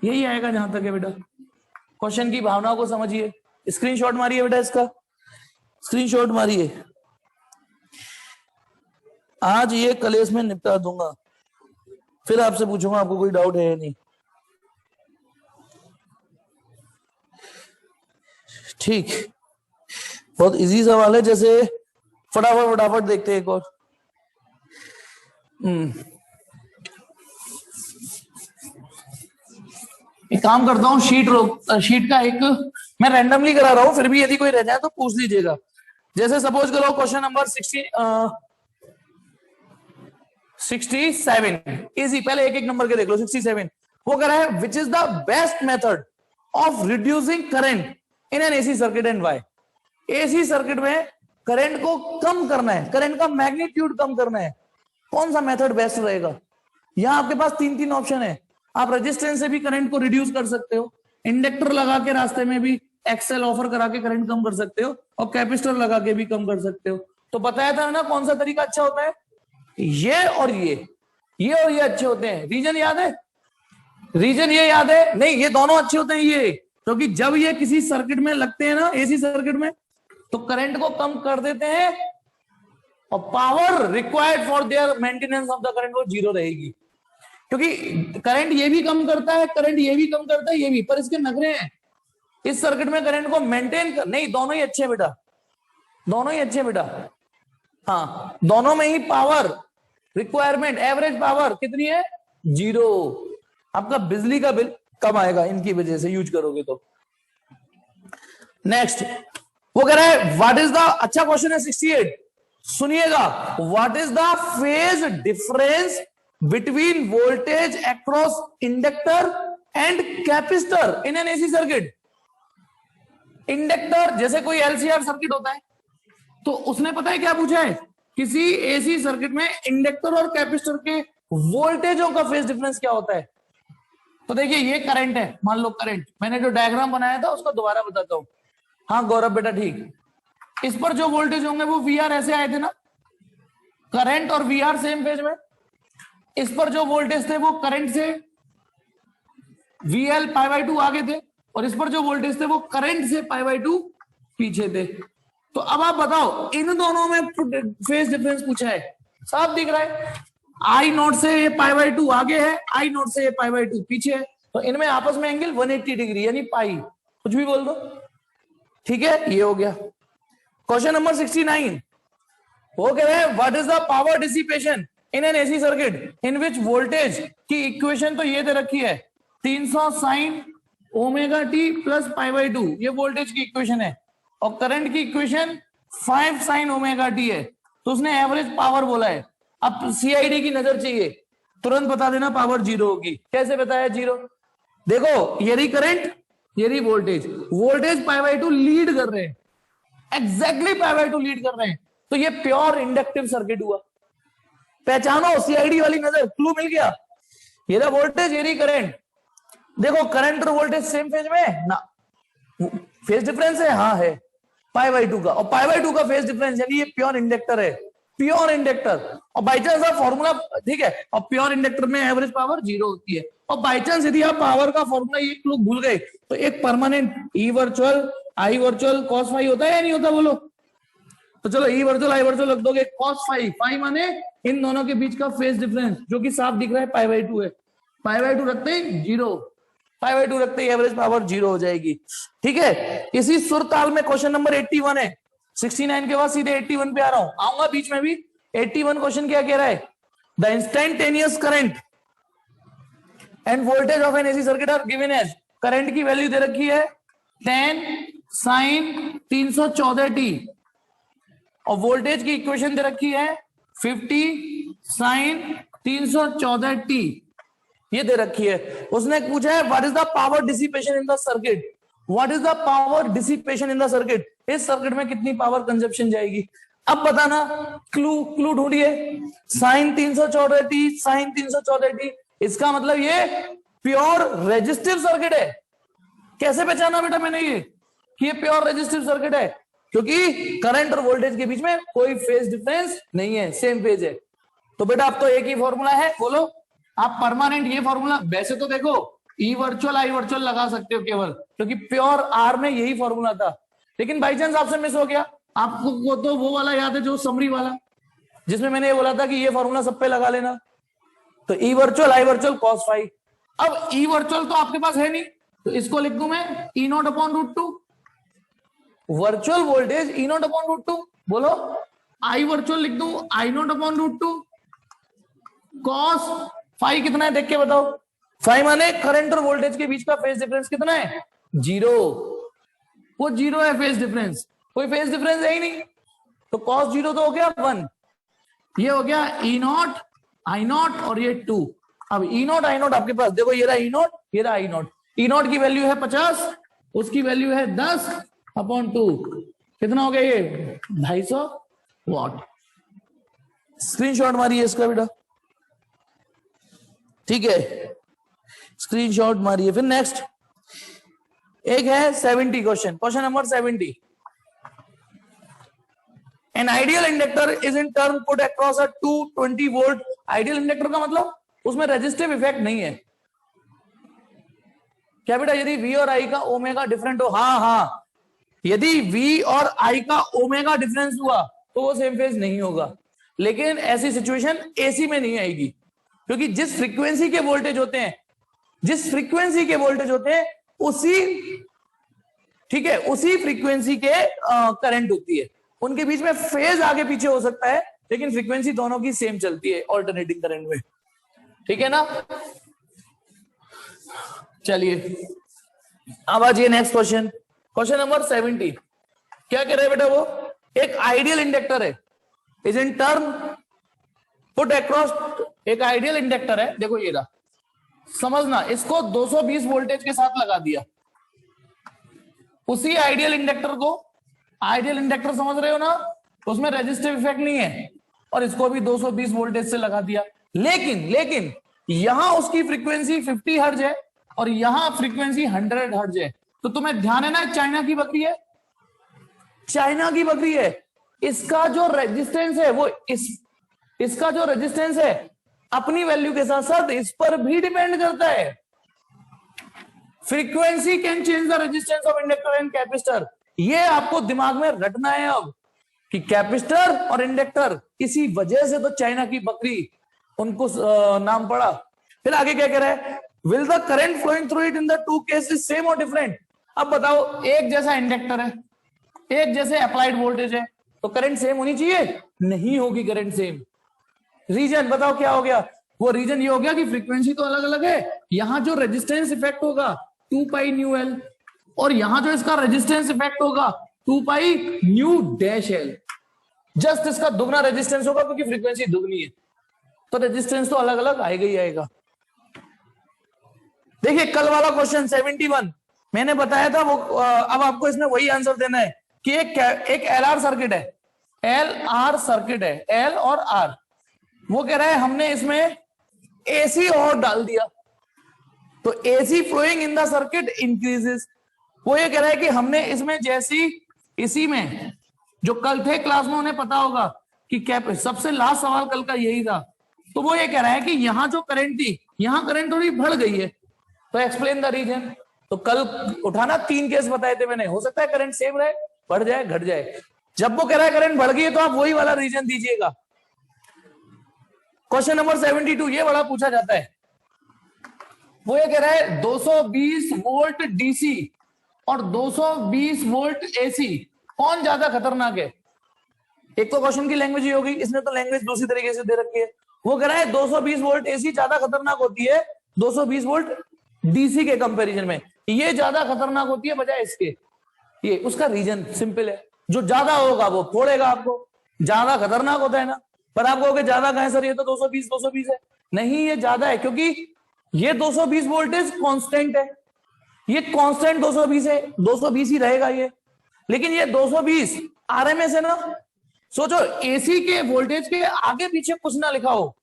यही आएगा जहां तक है बेटा। क्वेश्चन की भावनाओं को समझिए, स्क्रीनशॉट मारिए बेटा, इसका स्क्रीनशॉट मारिए। आज ये कलेस में निपटा दूंगा, फिर आपसे पूछूंगा आपको कोई डाउट है या नहीं। ठीक, बहुत इजी सवाल है, जैसे फटाफट फटाफट देखते हैं एक और। एक काम करता हूँ, शीट का एक मैं रैंडमली करा रहा हूं, फिर भी यदि कोई रह जाए तो पूछ लीजिएगा। जैसे सपोज करो क्वेश्चन नंबर 67, इजी, पहले एक एक नंबर के देख लो। 67 वो कह रहा है which is the best method of reducing current in an AC circuit and why. AC circuit में करंट को कम करना है, करंट का मैग्नीट्यूड कम करना है, कौन सा मेथड बेस्ट रहेगा। यहां आपके पास तीन तीन ऑप्शन है। आप रेजिस्टेंस से भी करंट को रिड्यूस कर सकते हो, इंडक्टर लगा के रास्ते में भी एक्सेल ऑफर करा के करंट कम कर सकते हो, और कैपेसिटर लगा के भी कम कर सकते हो। तो बताया था ना कौन सा तरीका अच्छा होता है, ये और ये और ये अच्छे होते हैं। रीजन याद है, रीजन ये याद है? नहीं, ये दोनों अच्छे होते हैं ये, क्योंकि जब ये किसी सर्किट में लगते हैं ना, एसी सर्किट में, तो करंट को कम कर देते हैं और power required for their maintenance of the current वो जीरो रहेगी। क्योंकि करंट ये भी कम करता है, करंट ये भी कम करता है, ये भी, पर इसके नखरे हैं इस सर्किट में करंट को मेंटेन कर, नहीं दोनों ही अच्छे बेटा, दोनों ही अच्छे बेटा। हाँ, दोनों में ही पावर रिक्वायरमेंट, एवरेज पावर कितनी है, जीरो। आपका बिजली का बिल कम आएगा इनकी वजह से यूज करोगे तो। नेक्स्ट वो कह रहा है व्हाट इज द, अच्छा क्वेश्चन है 68, सुनिएगा, what is the phase difference between voltage across inductor and capacitor in an AC circuit. Inductor, जैसे कोई एलसीआर सर्किट होता है, तो उसने पता है क्या पूछा है, किसी एसी सर्किट में इंडक्टर और कैपेसिटर के वोल्टेजों का फेज डिफरेंस क्या होता है। तो देखिए ये करंट है, मान लो करंट, मैंने जो डायग्राम बनाया था उसको दोबारा बताता हूं। हाँ गौरव बेटा ठीक, इस पर जो वोल्टेज होंगे वो वीआर ऐसे आए थे ना, करंट और वीआर सेम फेज में। इस पर जो वोल्टेज थे वो करंट से वीएल π/2 आगे थे, और इस पर जो वोल्टेज थे वो करंट से π/2 पीछे थे। तो अब आप बताओ इन दोनों में फेज डिफरेंस पूछा है, साफ दिख रहा है, आई नॉट से ये π/2 आगे है, आई नॉट से ये π/2 पीछे है, तो इनमें आपस में एंगल 180 डिग्री यानी पाई, कुछ भी बोल दो, ठीक है। ये हो गया क्वेश्चन नंबर 69। वो कह रहे हैं what is the power dissipation in an AC circuit in which voltage की इक्वेशन तो ये दे रखी है 300 साइन ओमेगा टी प्लस π/2, ये वोल्टेज की इक्वेशन है, और करंट की इक्वेशन 5 साइन ओमेगा टी है। तो उसने एवरेज पावर बोला है। अब सीआईडी की नजर चाहिए, तुरंत बता देना पावर जीरो होगी। कैसे बताया जीरो, देखो ये रही करंट, ये रही वोल्टेज, वोल्टेज π/2 लीड कर रहे हैं, एग्जैक्टली π/2 लीड कर रहे हैं, तो ये प्योर इंडक्टिव सर्किट हुआ। पहचानो सीआईडी वाली नजर, क्लू मिल गया। ये रहा वोल्टेज, ये रही करंट, देखो करंट और वोल्टेज सेम फेज में है ना, फेज डिफरेंस है, हाँ है π/2 का, और π/2 का फेज डिफरेंस, यानी ये प्योर इंडक्टर है, प्योर इंडक्टर। और बाई चांस आप फॉर्मूला, ठीक है, और प्योर इंडक्टर में एवरेज पावर जीरो होती है। और बाई चांस यदि आप पावर का फॉर्मूला एक लोग भूल गए, तो एक परमानेंट ई वर्चुअल आई वर्चुअल cos फाई होता है या नहीं होता, बोलो। तो चलो ई वर्चुअल आई वर्चुअल रख दोगे, cos फाई, फाई माने इन दोनों के बीच का फेज डिफरेंस, जो कि साफ दिख रहा है π/2 है, π/2 रखते ही जीरो, π/2 रखते ही एवरेज पावर जीरो हो जाएगी, ठीक है। इसी सुर ताल में क्वेश्चन नंबर 81 है, 69 के बाद सीधे 81 पे आ रहा हूं, आऊंगा बीच में भी। 81 क्वेश्चन क्या कह रहा है, the instantaneous current and voltage of an AC circuit are given as, current की वैल्यू दे रखी है 10 साइन 314 टी, और वोल्टेज की इक्वेशन दे रखी है 50 साइन 314 टी, ये दे रखी है। उसने पूछा है what is the power dissipation in the circuit, what is the power dissipation in the circuit, इस सर्किट में कितनी पावर कंजप्शन जाएगी। अब बताना, क्लू ढूंढिए, साइन 314 टी, साइन 314 टी, इसका मतलब ये प्योर रेजिस्टिव सर्किट है। कैसे पहचाना बेटा मैंने ये कि ये प्योर रेजिस्टिव सर्किट है, क्योंकि करंट और वोल्टेज के बीच में कोई फेज डिफरेंस नहीं है, सेम फेज है। तो बेटा अब तो एक ही फॉर्मूला है, बोलो आप परमानेंट ये फॉर्मूला वैसे तो देखो ई वर्चुअल आई वर्चुअल लगा सकते हो केवल, क्योंकि प्योर आर में यही फॉर्मूला था, लेकिन बाई चांस आपसे मिस हो गया, आपको तो वो वाला याद है जो समरी वाला, जिसमें मैंने ये बोला था कि ये फॉर्मूला सब पे लगा लेना, तो ई वर्चुअल आई वर्चुअल cos फाई। अब ई वर्चुअल तो आपके पास है नहीं, तो इसको लिख दूं मैं E naught upon root two, virtual voltage E naught upon root two, बोलो आई वर्चुअल लिख दूं I naught upon root two, cos phi कितना है देख के बताओ, फाई माने करंट और वोल्टेज के बीच का फेज डिफरेंस कितना है, 0, वो 0 है फेज डिफरेंस, कोई फेज डिफरेंस है ही नहीं, तो cos 0 तो हो गया 1, ये हो गया ई नॉट आई नॉट और ये 2। अब ई नॉट आई नॉट आपके पास देखो, ये रहा ई नॉट, ये रहा आई नॉट, ई नॉट की वैल्यू है 50, उसकी वैल्यू है 10 अपॉन 2, कितना हो गया ये 250 वॉट। स्क्रीनशॉट मारिए इसका बेटा, ठीक है, स्क्रीनशॉट मारिए। फिर नेक्स्ट एक है 70 question number 70। An ideal inductor is in turn put across a 220 volt। Ideal inductor का मतलब उसमें रेजिस्टिव इफेक्ट नहीं है क्या बेटा, यदि V और I का ओमेगा डिफरेंट हो, हाँ, यदि V और I का ओमेगा डिफरेंस हुआ तो वो सेम फेज नहीं होगा, लेकिन ऐसी सिचुएशन AC में नहीं आएगी, क्योंकि जिस फ्रीक्वेंसी के वोल्टेज होते हैं, उसी, ठीक है, उसी फ्रीक्वेंसी के करंट होती है, उनके बीच में फेज आगे पीछे हो सकता है, लेकिन फ्रीक्वेंसी दोनों की सेम चलती है ऑल्टरनेटिंग करंट में, ठीक है ना। चलिए अब आ जाइए नेक्स्ट क्वेश्चन नंबर 70। क्या कह रहे हैं बेटा, वो एक आइडियल इंडक्टर है, is in turn put across, एक आइडियल इंडक्टर है, देखो ये रहा, समझना, इसको 220 वोल्टेज के साथ लगा दिया, उसी आइडियल इंडक्टर को, आइडियल इंडक्टर समझ रहे हो ना, तो उसमें रेजिस्टिव इफेक्ट नहीं है, और इसको भी 220 वोल्टेज से लगा दिया, लेकिन यहां उसकी फ्रीक्वेंसी 50 हर्ट्ज है और यहां फ्रीक्वेंसी 100 हर्ट्ज है, तो तुम्हें ध्यान है ना, चाइना की बकरी है, इसका जो रेजिस्टेंस है वो इसका जो रेजिस्टेंस है अपनी वैल्यू के साथ साथ इस पर भी डिपेंड करता है। Frequency can change the resistance of inductor and capacitor, ये आपको दिमाग में रटना है अब, कि कैपेसिटर और इंडक्टर इसी वजह से तो चाइना की बकरी उनको नाम पड़ा। फिर आगे क्या कह रहा है, will the current flowing through it in the two cases same और डिफरेंट। अब बताओ, एक जैसा इंडक्टर है, एक जैसे अप्लाइड वोल्टेज है, तो करंट सेम होनी चाहिए, नहीं होगी करंट सेम। रीजन बताओ क्या हो गया, वो रीजन ये हो गया कि फ्रीक्वेंसी तो अलग अलग है, यहां जो रेजिस्टेंस इफेक्ट होगा 2 पाई न्यू एल, और यहां जो इसका रेजिस्टेंस इफेक्ट होगा 2 pi nu dash L, just इसका दुगना रेजिस्टेंस होगा क्योंकि फ्रीक्वेंसी दुगनी है, तो रेजिस्टेंस तो अलग अलग आएगा ही आएगा। देखिए कल वाला क्वेश्चन 71 मैंने बताया था, वो अब आपको इसमें वही आंसर देना है कि एक LR सर्किट है, LR सर्किट है, L और R, वो कह रहा है हमने इसमें AC और डाल दिया, तो AC flowing in the circuit increases. वो ये कह रहा है कि हमने इसमें जैसी, इसी में जो कल थे क्लास में उन्हें पता होगा कि क्या, सबसे लास्ट सवाल कल का यही था, तो वो ये कह रहा है कि यहां जो करंट थी, यहां करंट थोड़ी बढ़ गई है, तो एक्सप्लेन द रीजन। तो कल उठाना 3 केस बताए थे मैंने, हो सकता है करंट सेम रहे, बढ़ जाए घट जाए, जब वो कह रहा है करंट बढ़ गई है तो आप वही वाला रीजन दीजिएगा। क्वेश्चन नंबर 72 ये बड़ा पूछा जाता है, वो ये कह रहा है 220 वोल्ट डीसी और 220 वोल्ट एसी कौन ज्यादा खतरनाक है। एक तो क्वेश्चन की लैंग्वेज ही होगी, इसने तो लैंग्वेज दूसरी तरीके से दे रखी है। वो कह रहा है 220 वोल्ट एसी ज्यादा खतरनाक होती है 220 वोल्ट डीसी के कंपैरिजन में, ये ज्यादा खतरनाक होती है बजाय इसके। ये उसका रीजन सिंपल है, जो ज्यादा होगा वो फोड़ेगा आपको, ज्यादा खतरनाक होता है ना, पर आप कहोगे ज्यादा कहां सर, ये तो 220 है, नहीं ये ज्यादा है, क्योंकि ये 220 वोल्टेज कांस्टेंट है, ये कांस्टेंट 220 है, 220 ही रहेगा ये, लेकिन ये 220 आरएमएस है ना। सोचो एसी के वोल्टेज के आगे पीछे कुछ ना लिखा हो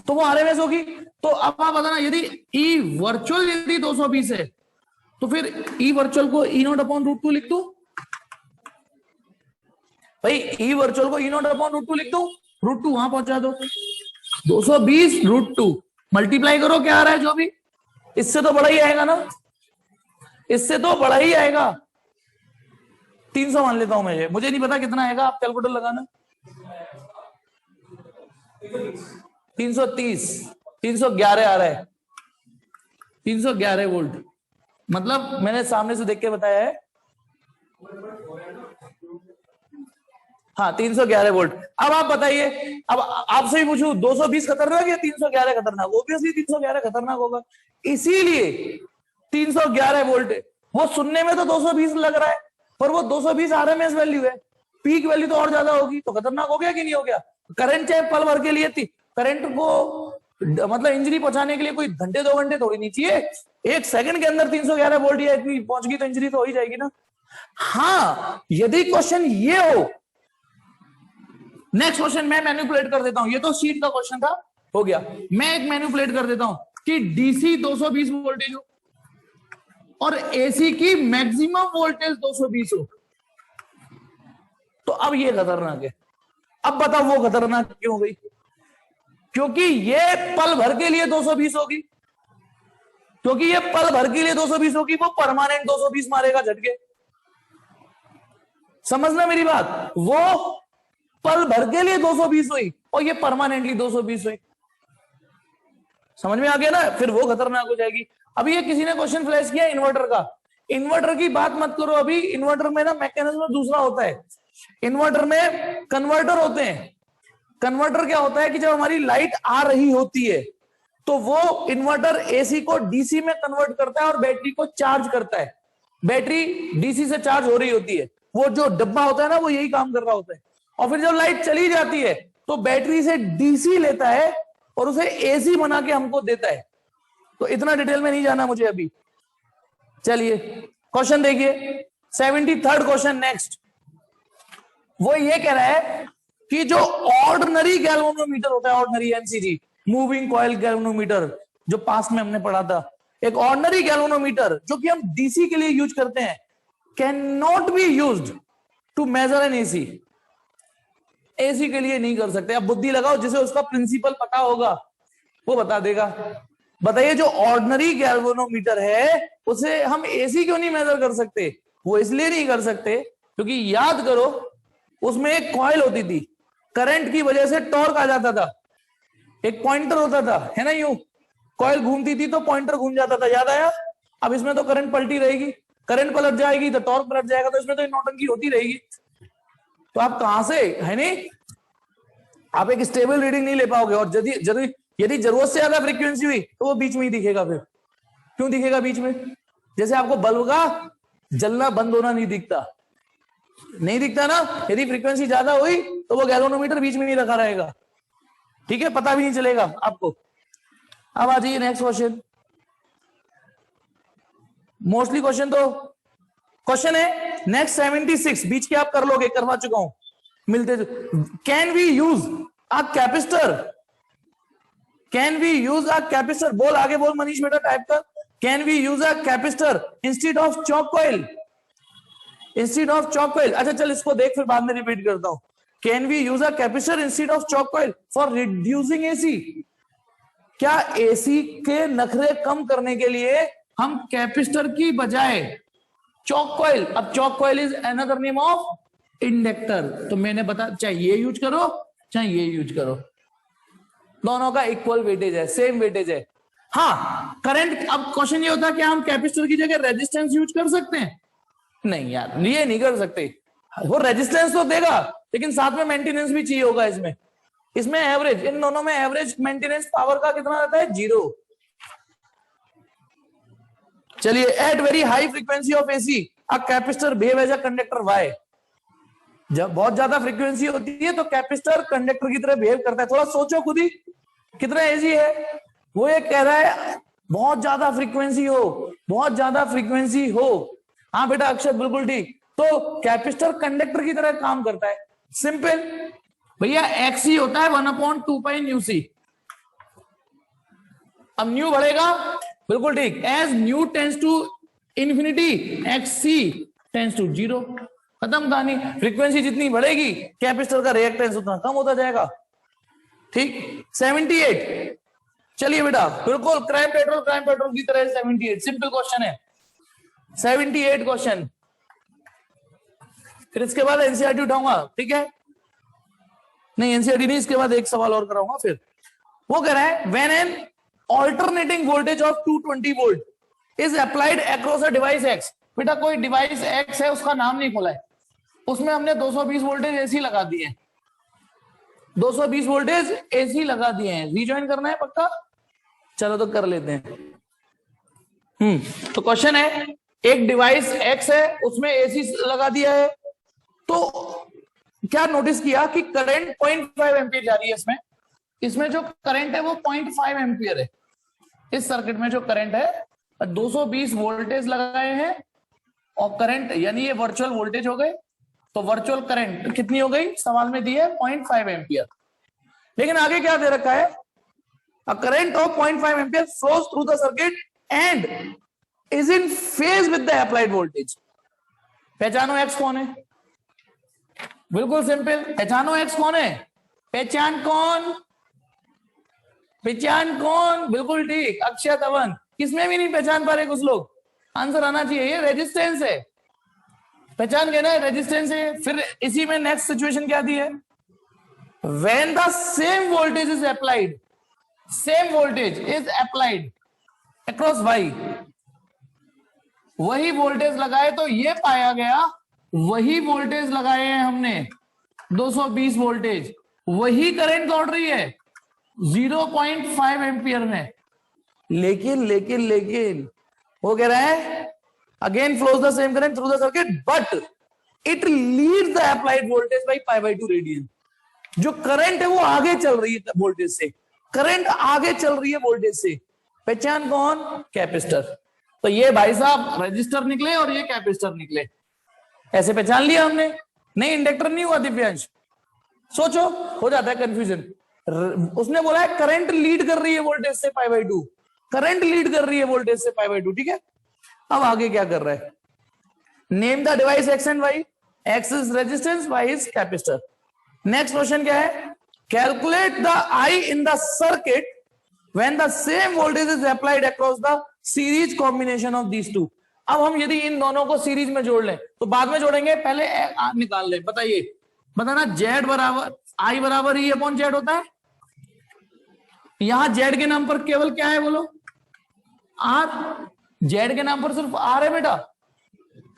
तो वो आरएमएस होगी। तो अब आप बताना, यदि ई वर्चुअल यदि 220 है तो फिर ई वर्चुअल को ई नॉट अपॉन रूट 2 लिख दो भाई, ई वर्चुअल को ई नॉट अपॉन रूट 2 लिख दो, रूट 2 वहां पहुंचा दो, 220 √2 मल्टीप्लाई करो, क्या आ रहा है जो भी, इससे तो बड़ा ही आएगा ना, इससे तो बड़ा ही आएगा। 300 मान लेता हूं मैं, मुझे नहीं पता कितना आएगा, आप कैलकुलेटर लगाना। 330, 311 आ रहा है, 311 वोल्ट। मतलब मैंने सामने से देख के बताया है। हाँ 311 वोल्ट। अब आप बताइए, अब आपसे ही पूछूं 220 खतरनाक या 311 खतरनाक? ऑब्वियसली 311 खतरनाक होगा, इसीलिए 311 वोल्ट। वो सुनने में तो 220 लग रहा है, पर वो 220 आरएमएस वैल्यू है, पीक वैल्यू तो और ज्यादा होगी, तो खतरनाक हो गया कि नहीं हो गया? करंट चाहे पल भर के लिए थी, करंट को मतलब इंजरी पहुंचाने के लिए कोई घंटे 2 घंटे थोड़ी नहीं चाहिए, 1 सेकंड के अंदर 311 वोल्ट या इतनी पहुंच गई तो इंजरी तो हो ही जाएगी ना। हाँ यदि क्वेश्चन ये हो, नेक्स्ट क्वेश्चन मैं मैनिपुलेट कर देता हूं, ये तो शीट का क्वेश्चन था, हो गया। मैं एक मैनिपुलेट कर देता हूं कि डीसी 220 वोल्टेज हो और एसी की मैक्सिमम वोल्टेज 220 हो, तो अब ये खतरनाक है। अब बताओ वो खतरनाक क्यों हो गई? क्योंकि ये पल भर के लिए 220 होगी, क्योंकि ये पल भर के लिए 220 होगी, वो परमानेंट 220 मारेगा झटके। समझना मेरी बात, वो पल भर के लिए 220 हुई और ये परमानेंटली 220 हुई। समझ में आ गया ना? फिर वो खतरनाक हो जाएगी। अभी ये किसी ने क्वेश्चन फ्लैश किया इन्वर्टर का, इन्वर्टर की बात मत करो अभी, इन्वर्टर में ना मैकेनिज्म दूसरा होता है। इन्वर्टर में कन्वर्टर होते हैं। कन्वर्टर क्या होता है कि जब हमारी लाइट आ रही होती है तो वो इन्वर्टर एसी को डीसी में कन्वर्ट करता है और बैटरी को चार्ज करता है। बैटरी डीसी से चार्ज हो रही होती है, वो जो डब्बा होता है ना वो यही काम कर रहा होता है। और फिर जब लाइट चली जाती है तो बैटरी से डीसी लेता है और उसे एसी बना के हमको देता है। तो इतना डिटेल में नहीं जाना मुझे अभी। चलिए क्वेश्चन देखिए, 73rd क्वेश्चन नेक्स्ट। वो ये कह रहा है कि जो ऑर्डिनरी गैल्वेनोमीटर होता है, ordinary MCG, moving coil galvanometer, जो पास में हमने पढ़ा था, एक ऑर्डिनरी गैल्वेनोमीटर जो कि हम डीसी के लिए यूज करते हैं, can not be used to measure an AC. AC के लिए नहीं कर सकते। अब बुद्धि लगाओ, जिसे उसका प्रिंसिपल पता होगा वो बता देगा। बताइए जो ऑर्डिनरी गैल्वेनोमीटर है उसे हम एसी क्यों नहीं मेजर कर सकते? वो इसलिए नहीं कर सकते क्योंकि याद करो उसमें एक कॉइल होती थी, करंट की वजह से टॉर्क आ जाता था, एक पॉइंटर होता था, है ना, यूं कॉइल घूमती थी तो पॉइंटर घूम जाता था, याद आया? अब इसमें तो करंट पलटी रहेगी, करंट पलट जाएगी तो टॉर्क पलट जाएगा, तो इसमें तो नौटंकी होती रहेगी। तो आप कहां से, है नहीं, आप एक स्टेबल रीडिंग नहीं ले पाओगे। और यदि जरूरत से ज्यादा फ्रीक्वेंसी हुई तो वो बीच में ही दिखेगा। फिर क्यों दिखेगा बीच में? जैसे आपको बल्ब का जलना बंद होना नहीं दिखता, नहीं दिखता ना, यदि फ्रीक्वेंसी ज्यादा हुई तो वो गैल्वेनोमीटर बीच में नहीं रखा रहेगा, ठीक है, पता भी नहीं चलेगा आपको। अब आ जाइए नेक्स्ट क्वेश्चन। मोस्टली क्वेश्चन है नेक्स्ट 76, बीच के आप कर लोगे, करवा चुका हूं, मिलते। Can we use a capacitor? Can we use a capacitor? बोल आगे बोल मनीष बेटा, टाइप कर। Can we use a capacitor instead of choke coil? Instead of choke coil. अच्छा चल इसको देख, फिर बाद में रिपीट करता हूं। Can we use a capacitor instead of choke coil for reducing AC? क्या एसी के नखरे कम करने के लिए हम कैपेसिटर की बजाय चॉक कॉइल, अब chalk coil is another name of inductor, तो मैंने बता, चाहे ये यूज करो चाहे ये यूज करो, दोनों का इक्वल वेटेज है, सेम वेटेज है। हाँ करंट, अब क्वेश्चन ये होता है कि हम कैपेसिटर की जगह रेजिस्टेंस यूज कर सकते हैं? नहीं यार, ये नहीं कर सकते। वो रेजिस्टेंस तो देगा लेकिन साथ में मेंटेनेंस भी चाहिए होगा। इसमें एवरेज, इन दोनों में एवरेज मेंटेनेंस पावर का कितना रहता है? 0। चलिए, at very high frequency of AC a capacitor behave as a conductor why? जब बहुत ज्यादा फ्रीक्वेंसी होती है तो कैपेसिटर कंडक्टर की तरह बिहेव करता है। थोड़ा सोचो खुद ही, कितना एजी है। वो ये कह रहा है बहुत ज्यादा फ्रीक्वेंसी हो, बहुत ज्यादा फ्रीक्वेंसी हो। हाँ बेटा अक्षर बिल्कुल ठीक। तो कैपेसिटर कंडक्टर की तरह काम करता है, सिंपल भैया। एक्सी होता है 1/2 न्यू सी। अब न्यू बढ़ेगा, बिल्कुल ठीक, as nu tends to infinity X C tends to 0। खत्म कहानी। फ्रीक्वेंसी जितनी बढ़ेगी कैपेसिटर का रिएक्टेंस उतना कम होता जाएगा। ठीक 78। चलिए बेटा बिल्कुल क्राइम पेट्रोल की तरह 78 सिंपल क्वेश्चन है 78 क्वेश्चन। फिर इसके बाद एनसीईआरटी उठाऊंगा, ठीक है? नहीं एनसीईआरटी नहीं, इसके बाद एक सवाल और कराऊंगा। फिर वो कह रहा है when an alternating voltage of 220 volt is applied across a device x. बेटा कोई डिवाइस एक्स है, उसका नाम नहीं खोला है, उसमें हमने 220 वोल्टेज एसी लगा दिए हैं, 220 वोल्टेज एसी लगा दिए हैं। रीजॉइन करना है पक्का? चलो तो कर लेते हैं। तो क्वेश्चन है एक डिवाइस एक्स है, उसमें एसी लगा दिया है, तो क्या नोटिस किया कि करंट 0.5 एम्पियर जा रही है इसमें। इसमें जो करंट है वो 0.5 एम्पियर है। इस सर्किट में जो करंट है 220 वोल्टेज लगाए हैं और करंट यानी ये वर्चुअल वोल्टेज हो गए, तो वर्चुअल करंट कितनी हो गई सवाल में दी है 0.5 एम्पियर। लेकिन आगे क्या दे रखा है, a current of 0.5 ampere flows through the circuit and is in phase with the applied voltage. पहचानो एक्स कौन है? बिल्कुल सिंपल, पहचानो एक्स कौन है? पहचान कौन? बिल्कुल ठीक, अक्षय तवन। किसमें भी नहीं पहचान पा रहे कुछ लोग, आंसर आना चाहिए। ये रेजिस्टेंस है, पहचान गए ना, रेजिस्टेंस है। फिर इसी में नेक्स्ट सिचुएशन क्या दी है, when the same voltage is applied, same voltage is applied across Y, वही वोल्टेज लगाए तो ये पाया गया वही वोल्टेज लगाए हैं हमने 220 वोल्टेज, वही करंट दौड़ रही है 0.5 एम्पियर में। लेकिन वो कह रहा है again flows the same current through the circuit but it leads the applied voltage by π/2 radian. जो करंट है वो आगे चल रही है वोल्टेज से, करंट आगे चल रही है वोल्टेज से। पहचान कौन? कैपेसिटर। तो ये भाई साहब रजिस्टर निकले और ये कैपेसिटर निकले, ऐसे पहचान लिया हमने। नहीं इंडक्टर नहीं हुआ दिव्यांश, सोचो हो जाता है कंफ्यूजन। उसने बोला है करंट लीड कर रही है वोल्टेज से π/2, करंट लीड कर रही है वोल्टेज से π/2, ठीक है? अब आगे क्या कर रहा है, name the device X and Y. X is resistance, Y is capacitor. Next question क्या है, calculate the I in the circuit when the same voltage is applied across the series combination of these two. अब हम यदि इन दोनों को series में जोड़ लें तो बाद में जोड़ेंगे, पहले निकाल लें। बताइए, बताना जेड बराबर आई बराबर ई अपॉन जेड होता है। यहां जेड के नाम पर केवल क्या है बोलो, आर। जेड के नाम पर सिर्फ आर है बेटा।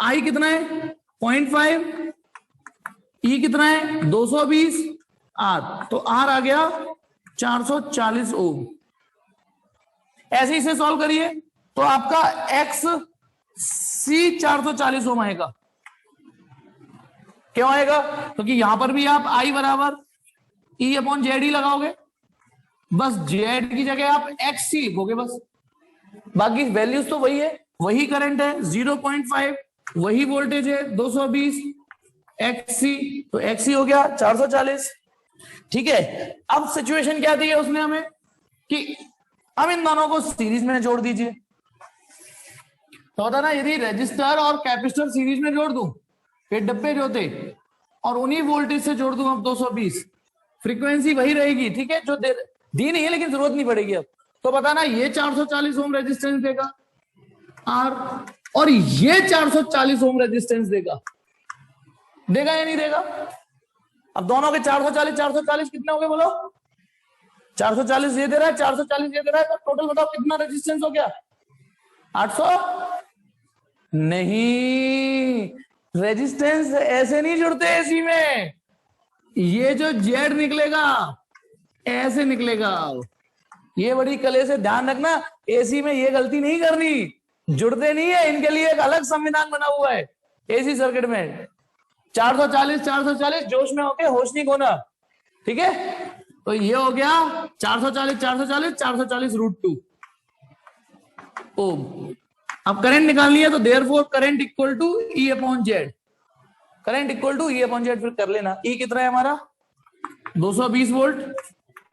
आई कितना है 0.5, ई कितना है 220, आर तो आर आ गया 440 ओम। ऐसे इसे सॉल्व करिए तो आपका एक्स सी 440 ओम आएगा। क्यों आएगा? क्योंकि यहां पर भी आप आई बराबर ई अपॉन जेड ही लगाओगे, बस जेड की जगह आप एक्स सी लिखोगे बस, बाकी वैल्यूज तो वही है, वही करंट है 0.5, वही वोल्टेज है 220 एक्सी, तो एक्सी हो गया 440। ठीक है, अब सिचुएशन क्या दी है उसने हमें कि अब इन दोनों को सीरीज में जोड़ दीजिए। तो होता ना, यदि रजिस्टर और कैपेसिटर सीरीज में जोड़ दूं, ये डब्बे जो थे, और उन्हीं वोल्टेज से जोड़ दूं अब 220, फ्रीक्वेंसी वही रहेगी, ठीक है, जो दी नहीं है लेकिन जरूरत नहीं पड़ेगी अब। तो बताना ये 440 ओम रेजिस्टेंस देगा आर, और ये 440 ओम रेजिस्टेंस देगा या नहीं देगा? अब दोनों के 440 कितने हो गए बोलो? 440 ये दे रहा है, 440 ये दे रहा है, तो टोटल बताओ कितना रेजिस्टेंस हो गया? 800? नहीं, रेजिस्टेंस ऐसे नहीं जुड़ते एसी में। ये जो जेड निकलेगा ऐसे निकलेगा। ये बड़ी कले से ध्यान रखना, एसी में ये गलती नहीं करनी, जुड़ते नहीं है, इनके लिए एक अलग संविधान बना हुआ है एसी सर्किट में। 440 जोश में होके होश नहीं खोना, ठीक है? तो ये हो गया 440 √2 ओम। अब करंट निकालनी है तो therefore current equal to E upon Z, current equal to E upon Z. फिर कर लेना, ई कितना है हमारा 220 वोल्ट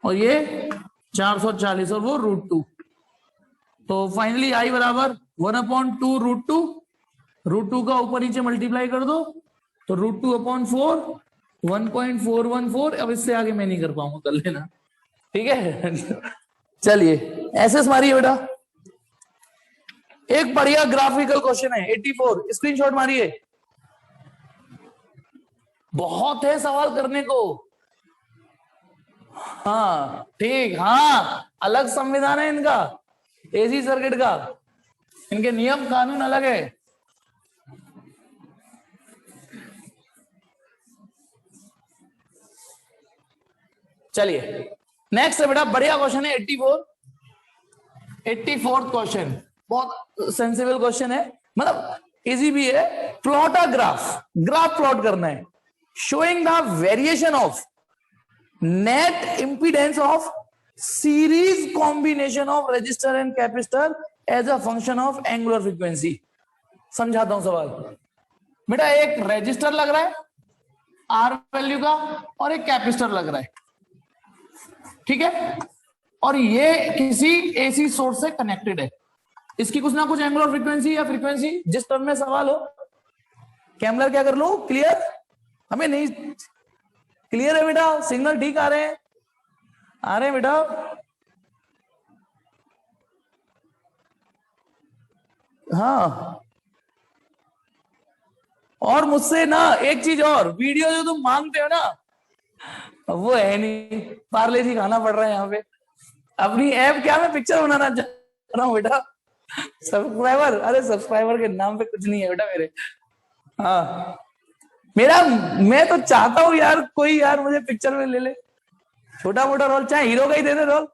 और ये 440 और वो √2, तो फाइनली आई बराबर 1/2 √2 का ऊपर नीचे मल्टीप्लाई कर दो तो √2/4 1.414। अब इससे आगे मैं नहीं कर पाऊंगा, कर लेना। ठीक है। चलिए ऐसे मारिए बेटा, एक बढ़िया ग्राफिकल क्वेश्चन है 84, स्क्रीनशॉट मारिए। बहुत है सवाल करने को। हाँ ठीक, हाँ अलग संविधान है इनका, एसी सर्किट का, इनके नियम कानून अलग है। चलिए नेक्स्ट है बेटा, बढ़िया क्वेश्चन है 84th क्वेश्चन, बहुत सेंसिबल क्वेश्चन है, मतलब इजी भी है। Plot a graph, graph plot करना है, showing the variation of net impedance of series combination of resistor and capacitor as a function of angular frequency. समझाता हूं सवाल। बेटा एक रजिस्टर लग रहा है आर वैल्यू का और एक कैपेसिटर लग रहा है, ठीक है, और ये किसी एसी सोर्स से कनेक्टेड है, इसकी कुछ ना कुछ एंगुलर फ्रीक्वेंसी या फ्रीक्वेंसी जिस टर्म में सवाल हो। कैमरा क्या कर लो, क्लियर, हमें नहीं क्लियर है बेटा, सिग्नल ठीक आ रहे हैं बेटा। हाँ और मुझसे ना एक चीज और, वीडियो जो तुम मांगते हो ना वो है नहीं, पार्ले जी खाना पड़ रहा है यहाँ पे। अपनी ऐप क्या मैं पिक्चर बनाना चाह रहा हूँ बेटा, सब्सक्राइबर, अरे सब्सक्राइबर के नाम पे कुछ नहीं है बेटा मेरे। हाँ मेरा, मैं तो चाहता हूँ यार कोई यार मुझे पिक्चर में ले ले, छोटा मोटा रोल, चाहे हीरो का ही दे दे रोल,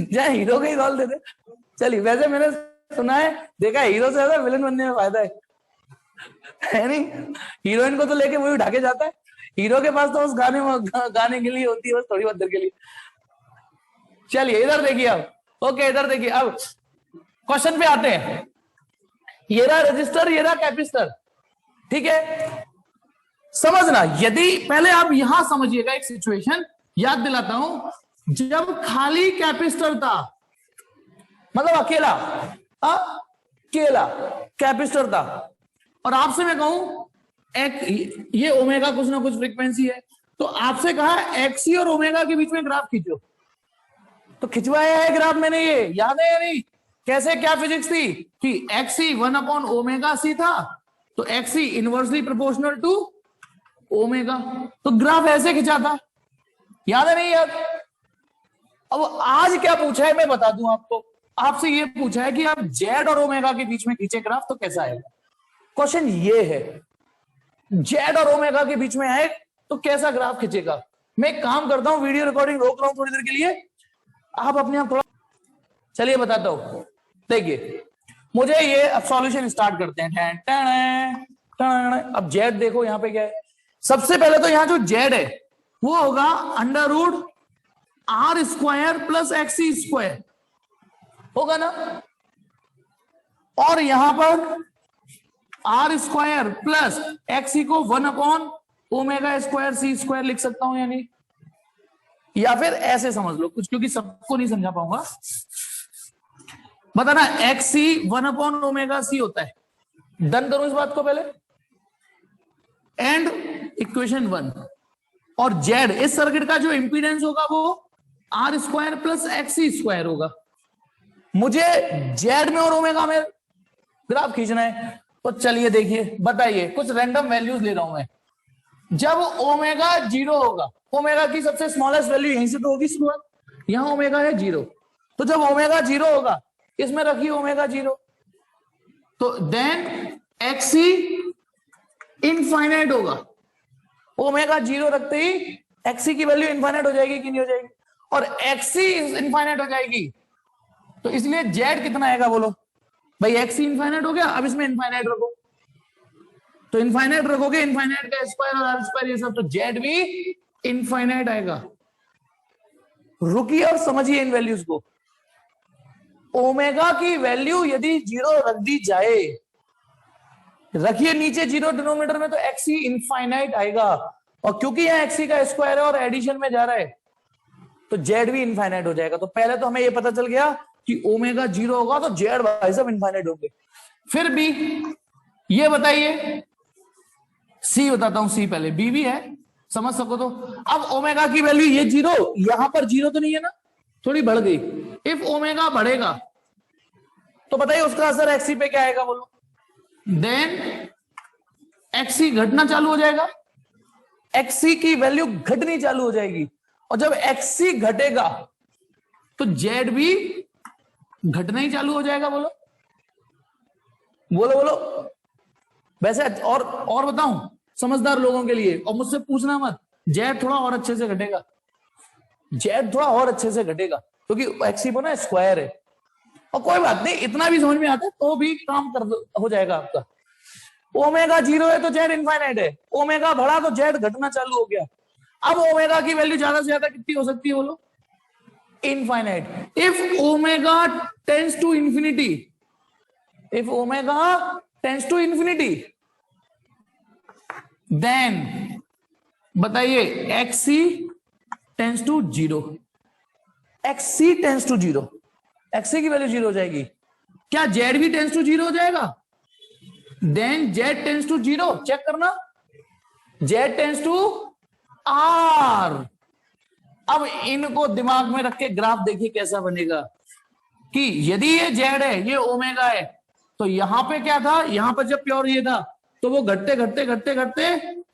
चाहे हीरो का ही रोल दे दे। चलिए वैसे मैंने सुना है, देखा है, हीरो से ज्यादा विलन बनने में फायदा है नहीं? हीरोइन को तो लेके वही उठा के जाता है, हीरो के पास तो उस गाने के लिए होती है बस थोड़ी बहुत देर के लिए। चलिए इधर देखिए अब, ओके इधर देखिए, अब क्वेश्चन पे आते हैं। ये रहा रजिस्टर, ये रहा कैपेसिटर, ठीक है। समझना, यदि पहले आप यहां समझिएगा एक सिचुएशन, याद दिलाता हूं, जब खाली कैपेसिटर था, मतलब अकेला कैपेसिटर था, और आपसे मैं कहूं एक ये ओमेगा कुछ ना कुछ फ्रीक्वेंसी है, तो आपसे कहा एक्सी और ओमेगा के बीच में ग्राफ खींचो, तो खिंचवाया है ग्राफ मैंने, ये याद है या नहीं? कैसे, क्या फिजिक्स थी कि एक्सी 1/ओमेगा सी था, तो XC inversely proportional to omega, तो ग्राफ ऐसे खिंचा था, याद है नहीं याद? अब आज क्या पूछा है मैं बता दूं आपको, आपसे ये पूछा है कि आप जेड और ओमेगा के बीच में खींचे ग्राफ तो कैसा आएगा। क्वेश्चन ये है, जेड और ओमेगा के बीच में आए तो कैसा ग्राफ खींचेगा। मैं एक काम करता हूं, वीडियो रिकॉर्डिंग रोक रहा हूं थोड़ी देर के लिए, आप अपने आप थोड़ा, चलिए बताता हूं। देखिए मुझे ये, अब सॉल्यूशन स्टार्ट करते हैं। अब जेड देखो यहां पे क्या है, सबसे पहले तो यहां जो जेड है वो होगा √r² प्लस एक्सी स्क्वायर होगा ना, और यहां पर r² प्लस एक्सी को 1/ओमेगा²c² लिख सकता हूं या नहीं, या फिर ऐसे समझ लो कुछ, क्योंकि सबको नहीं समझा पाऊंगा। बताना एक्सी 1/ओमेगा c होता है, डन करो इस बात को पहले, एंड इक्वेशन 1, और जेड इस सर्किट का जो इंपीडेंस होगा वो r² प्लस एक्सी² होगा। मुझे जेड में और ओमेगा में ग्राफ खींचना है, तो चलिए देखिए, बताइए, कुछ रैंडम वैल्यूज ले रहा हूं मैं। जब ओमेगा 0 होगा, ओमेगा की सबसे स्मॉलेस्ट वैल्यू यहीं से तो होगी शुरुआत, यहां ओमेगा है 0, तो जब ओमेगा 0 होगा इसमें रखिए ओमेगा 0, तो देन एक्सी इनफाइनाइट होगा। ओमेगा 0 रखते ही एक्सी की वैल्यू इनफाइनाइट हो जाएगी कि नहीं हो जाएगी, और एक्सी इनफाइनाइट हो जाएगी, तो इसलिए जेड कितना आएगा बोलो भाई, एक्सी इनफाइनाइट हो गया, अब इसमें इनफाइनाइट रखो, तो इनफाइनाइट रखोगे, इनफाइनाइट का स्क्वायर और r² ये सब, तो जेड भी इनफाइनाइट आएगा। रुकिए और समझिए इन वैल्यूज को। ओमेगा की वैल्यू यदि 0 रख दी जाए, रखिए नीचे 0 डिनोमिनेटर में, तो एक्सी इनफाइनाइट आएगा, और क्योंकि यहां एक्सी का स्क्वायर है और एडिशन में जा रहा है, तो जेड भी इनफाइनाइट हो जाएगा। तो पहले तो हमें यह पता चल गया कि ओमेगा 0 होगा तो जेड भाई सब इनफाइनाइट होंगे। फिर बी, ये बताइए, सी बताता हूं, सी पहले, बी भी है, समझ सको तो। अब ओमेगा की वैल्यू ये जीरो, यहां पर जीरो तो नहीं है ना, थोड़ी बढ़ गई। इफ ओमेगा बढ़ेगा तो बताइए उसका असर एक्सी पे क्या आएगा बोलो। देन एक्सी घटना चालू हो जाएगा, एक्सी की वैल्यू घटनी चालू हो जाएगी, और जब एक्सी घटेगा तो जेड भी घटना ही चालू हो जाएगा। बोलो बोलो बोलो। वैसे और बताऊं समझदार लोगों के लिए, और मुझसे पूछना मत, जेड थोड़ा और अच्छे से घटेगा, जेड थोड़ा और अच्छे से घटेगा, क्योंकि एक्सी ना स्क्वायर है। और कोई बात नहीं, इतना भी समझ में आता है तो भी काम हो जाएगा आपका। ओमेगा जीरो है तो जेड इनफाइनाइट है, ओमेगा बढ़ा तो जेड घटना चालू हो गया। अब ओमेगा की वैल्यू ज्यादा से ज्यादा कितनी हो सकती है बोलो, infinite. If omega tends to infinity, if omega tends to infinity, then बताइए XC tends to zero, XC tends to zero, XC की वैल्यू जीरो हो जाएगी। क्या जेड भी टेंड्स टू जीरो हो जाएगा? Then Z tends to zero, check करना, Z tends to R. अब इनको दिमाग में रख के ग्राफ देखिए कैसा बनेगा, कि यदि ये जेड है, ये ओमेगा है, तो यहां पे क्या था, यहां पर जब प्योर ये था तो वो घटते घटते घटते घटते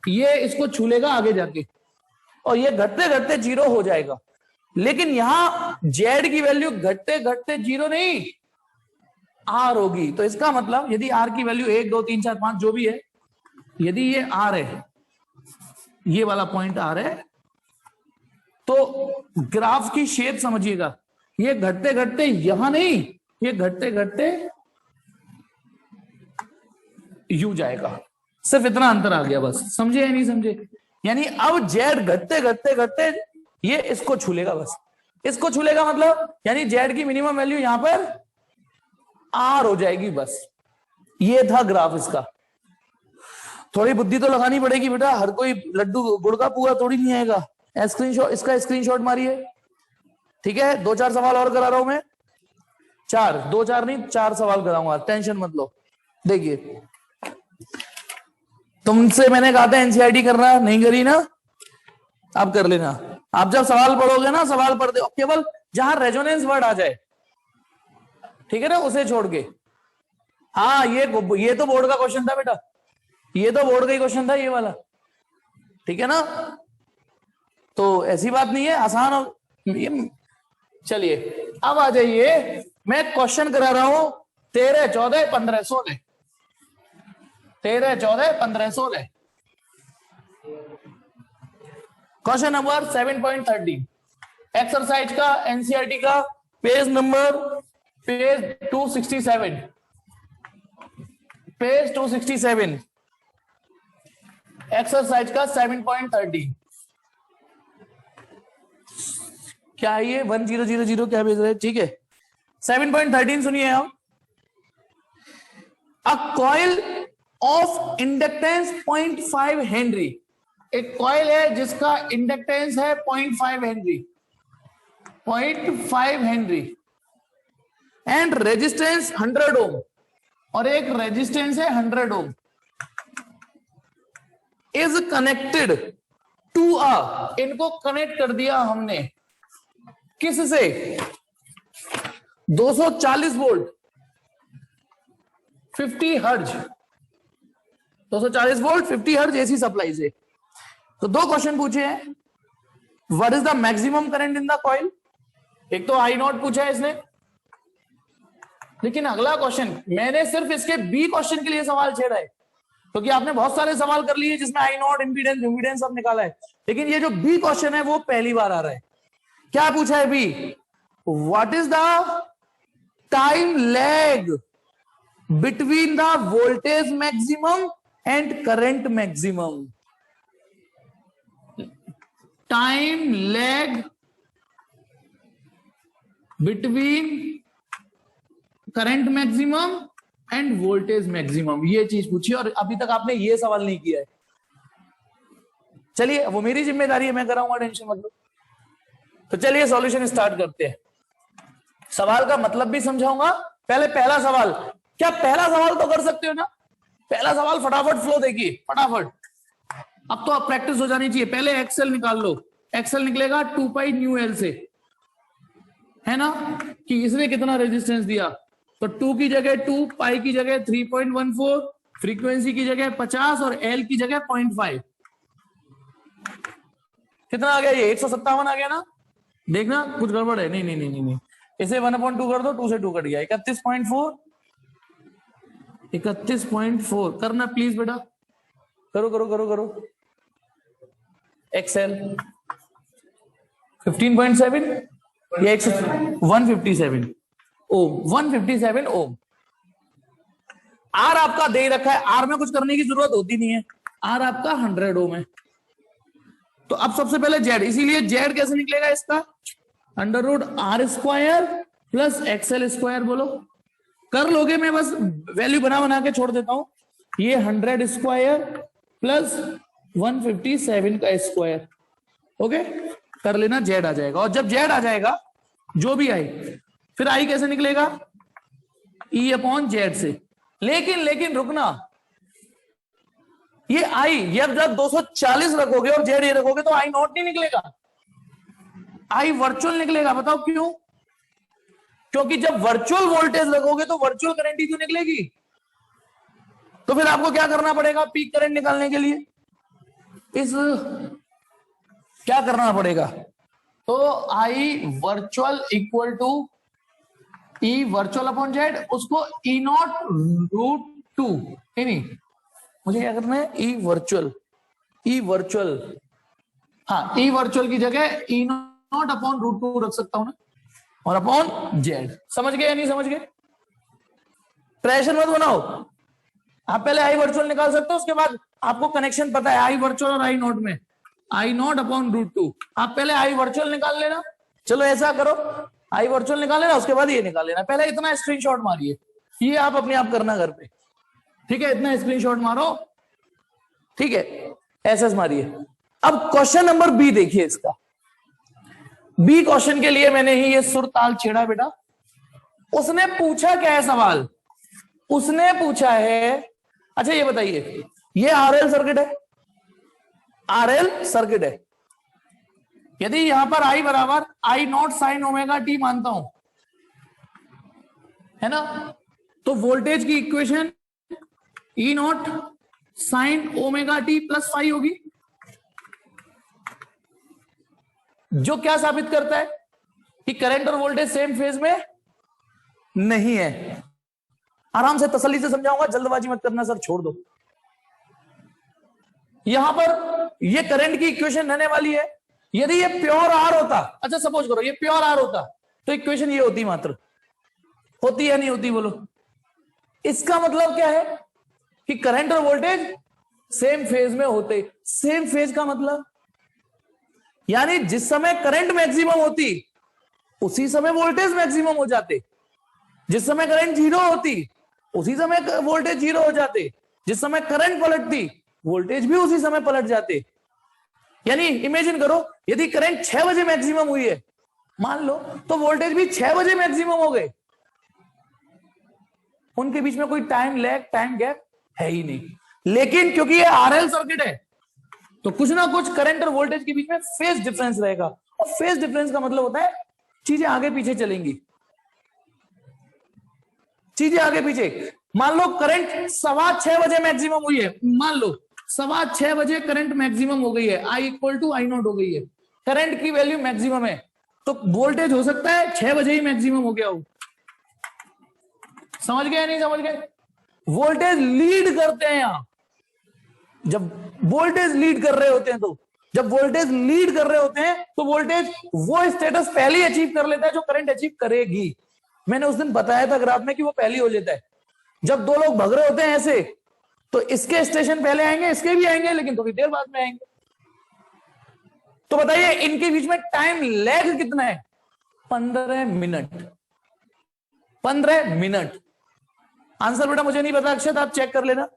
ये इसको छू लेगा आगे जाके, और ये घटते घटते जीरो हो जाएगा। लेकिन यहां जेड की वैल्यू घटते घटते जीरो नहीं, आर होगी। तो इसका मतलब यदि आर की वैल्यू 1 2 3 4 5 जो भी है, यदि ये आर है, ये वाला पॉइंट आर है, तो ग्राफ की शेप समझिएगा, ये घटते घटते यहां नहीं, ये घटते घटते यू जाएगा। सिर्फ इतना अंतर आ गया, बस समझे या नहीं समझे? यानी अब जेड घटते घटते घटते ये इसको छू लेगा, बस इसको छू लेगा, मतलब यानी जेड की मिनिमम वैल्यू यहां पर आर हो जाएगी, बस ये था ग्राफ इसका। थोड़ी बुद्धि तो लगानी पड़ेगी बेटा, हर कोई लड्डू गुड़ का पुआ थोड़ी नहीं आएगा। स्क्रीनशॉट, इसका स्क्रीनशॉट मारिए, ठीक है? 2-4 सवाल और करा रहा हूं मैं, 4, 2-4 नहीं 4 सवाल कराऊंगा, टेंशन मत लो। देखिए तुमसे मैंने कहा था एनसीईआरटी करना, नहीं करी ना, अब कर लेना। आप जब सवाल पढ़ोगे ना, सवाल पढ़ते हो केवल जहां रेजोनेंस वर्ड आ जाए, ठीक है ना, उसे छोड़ के। हाँ ये तो बोर्ड का क्वेश्चन था बेटा, ये तो बोर्ड का ही क्वेश्चन था ये वाला, ठीक है ना? तो ऐसी बात नहीं है, आसान हो। चलिए अब आ जाइए, मैं क्वेश्चन करा रहा हूं 13 14 15 16, 13 14 15 16, क्वेश्चन नंबर 7.13 एक्सरसाइज का, एनसीईआरटी का, page number page 267, page 267, exercise का 7.13। क्या है ये 1000 क्या भेज रहे हैं? ठीक है 7.13 सुनिए आप। A coil of inductance 0.5 Henry, एक कॉइल है जिसका इंडक्टेंस है 0.5 हेनरी, 0.5 हेनरी, एंड रेजिस्टेंस 100 ओम, और एक रेजिस्टेंस है 100 ओम, इज कनेक्टेड टू अ, इनको कनेक्ट कर दिया हमने किससे? 240 वोल्ट 50 हर्ज, 240 वोल्ट 50 हर्ज एसी सप्लाई से। तो दो क्वेश्चन पूछे हैं, what is the maximum current in the coil, एक तो आई नॉट पूछा है इसने, लेकिन अगला क्वेश्चन मैंने सिर्फ इसके बी क्वेश्चन के लिए सवाल छेड़ा है, क्योंकि आपने बहुत सारे सवाल कर लिए जिसमें आई नॉट, इंपीडेंस, इम्पीडेंस सब निकाला है, लेकिन ये जो बी क्वेश्चन है वो पहली बार आ रहा है। क्या पूछा है B? What is the time lag between the voltage maximum and current maximum, time lag between current maximum and voltage maximum, ये चीज पूछी, और अभी तक आपने ये सवाल नहीं किया है। चलिए वो मेरी जिम्मेदारी है, मैं कराऊंगा, टेंशन मत लो। तो चलिए सॉल्यूशन स्टार्ट करते हैं, सवाल का मतलब भी समझाऊंगा। पहले पहला सवाल, क्या पहला सवाल तो कर सकते हो ना? पहला सवाल फटाफट फ्लो देखिए, फटाफट अब तो आप प्रैक्टिस हो जानी चाहिए। पहले एक्सेल निकाल लो, एक्सेल निकलेगा 2 पाई न्यू एल से, है ना, कि इसने कितना रेजिस्टेंस दिया। तो 2 की जगह 2, पाई की जगह 3.14, फ्रीक्वेंसी की जगह 50 और एल की जगह 0.5। कितना आ गया ये? 157 आ गया ना। देखना कुछ गड़बड़ है? नहीं नहीं नहीं नहीं, नहीं। इसे 1/2 कर दो, 2 से 2 कट गया, 31.4। 31.4 करना प्लीज बेटा, करो करो करो करो। एक्सेल 15.7 या 157 ओम, 157 ओम। आर आपका दे रखा है, आर में कुछ करने की जरूरत होती नहीं है, आर आपका 100 ओम है। तो अब सबसे पहले जेड, इसीलिए जेड कैसे निकलेगा इसका? √r² plus XL square. बोलो कर लोगे? मैं बस वैल्यू बना बना के छोड़ देता हूं। ये 100² प्लस 157 का स्क्वायर। ओके, कर लेना, जेड आ जाएगा। और जब जेड आ जाएगा, जो भी आई, फिर आई कैसे निकलेगा? E/Z से। लेकिन रुकना, ये आई, ये जब 240 रखोगे और जेड ये रखोगे तो आई नॉट नहीं निकलेगा, आई वर्चुअल निकलेगा। बताओ क्यों? क्योंकि जब वर्चुअल वोल्टेज लगोगे तो वर्चुअल करंट ही तो निकलेगी। तो फिर आपको क्या करना पड़ेगा पीक करंट निकालने के लिए? इस क्या करना पड़ेगा? तो I virtual equal to E virtual upon Z, उसको E0√2, नहीं मुझे क्या करना है? ई वर्चुअल, हाँ, ई वर्चुअल की जगह E0/√2 रख सकता हूं ना, और अपॉन जेड। समझ गए या नहीं समझ गए? प्रेशर मत बनाओ, आप पहले आई वर्चुअल निकाल सकते हो, उसके बाद आपको कनेक्शन पता है आई वर्चुअल और आई नॉट में, I0/√2। आप पहले आई वर्चुअल निकाल लेना। चलो ऐसा करो, आई वर्चुअल निकाल लेना, उसके बाद ये निकाल लेना। पहले इतना स्क्रीनशॉट मारिए, ये आप अपने आप करना घर पे, ठीक है? इतना स्क्रीनशॉट मारो, ठीक है? ऐसे मारिए। अब क्वेश्चन नंबर बी देखिए इसका। बी क्वेश्चन के लिए मैंने ही ये सुर ताल छेड़ा बेटा। उसने पूछा क्या है सवाल? उसने पूछा है, अच्छा ये बताइए, ये आरएल सर्किट है, आरएल सर्किट है। यदि यहां पर आई बराबर I0 sin ओमेगा टी मानता हूं, है ना, तो वोल्टेज की equation E0 sin omega T plus phi होगी, जो क्या साबित करता है कि करंट और वोल्टेज सेम फेज में नहीं है। आराम से तसल्ली से समझाऊंगा, जल्दबाजी मत करना सर, छोड़ दो। यहां पर ये करंट की इक्वेशन रहने वाली है। यदि ये प्योर आर होता, अच्छा सपोज करो ये प्योर आर होता, तो इक्वेशन ये होती, मात्र होती या नहीं होती? बोलो। इसका मतलब क्या है कि करंट और वोल्टेज सेम फेज में होते। सेम फेज का मतलब यानी जिस समय करंट मैक्सिमम होती उसी समय वोल्टेज मैक्सिमम हो जाते, जिस समय करंट जीरो होती उसी समय वोल्टेज जीरो हो जाते, जिस समय करंट पलटती वोल्टेज भी उसी समय पलट जाते। यानी इमेजिन करो, यदि करंट 6 बजे मैक्सिमम हुई है मान लो, तो वोल्टेज भी 6 बजे मैक्सिमम हो गए। उनके बीच में कोई टाइम लैग, टाइम गैप है ही नहीं। लेकिन क्योंकि ये आरएल सर्किट है, तो कुछ ना कुछ करंट और वोल्टेज के बीच में फेज डिफरेंस रहेगा। और फेज डिफरेंस का मतलब होता है चीजें आगे पीछे चलेंगी, चीजें आगे पीछे। मान लो करंट 6:15 बजे मैक्सिमम हुई है, मान लो 6:15 बजे करंट मैक्सिमम हो गई है, I=I0 हो गई है, करंट की वैल्यू मैक्सिमम है, तो वोल्टेज हो सकता है 6 बजे ही मैक्सिमम हो गया हो। समझ गए नहीं समझ गए? वोल्टेज लीड करते हैं यहां, जब वोल्टेज लीड कर रहे होते हैं, तो जब वोल्टेज लीड कर रहे होते हैं तो वोल्टेज वो स्टेटस पहले ही अचीव कर लेता है जो करंट अचीव करेगी। मैंने उस दिन बताया था ग्राफ में कि वो पहले हो लेता है। जब दो लोग भग रहे होते हैं ऐसे, तो इसके स्टेशन पहले आएंगे, इसके भी आएंगे, लेकिन थोड़ी देर बाद में आएंगे। तो बताइए इनके बीच में टाइम लैग कितना है? 15 मिनट। 15 मिनट। आंसर बेटा मुझे नहीं पता, अक्षत आप चेक कर लेना।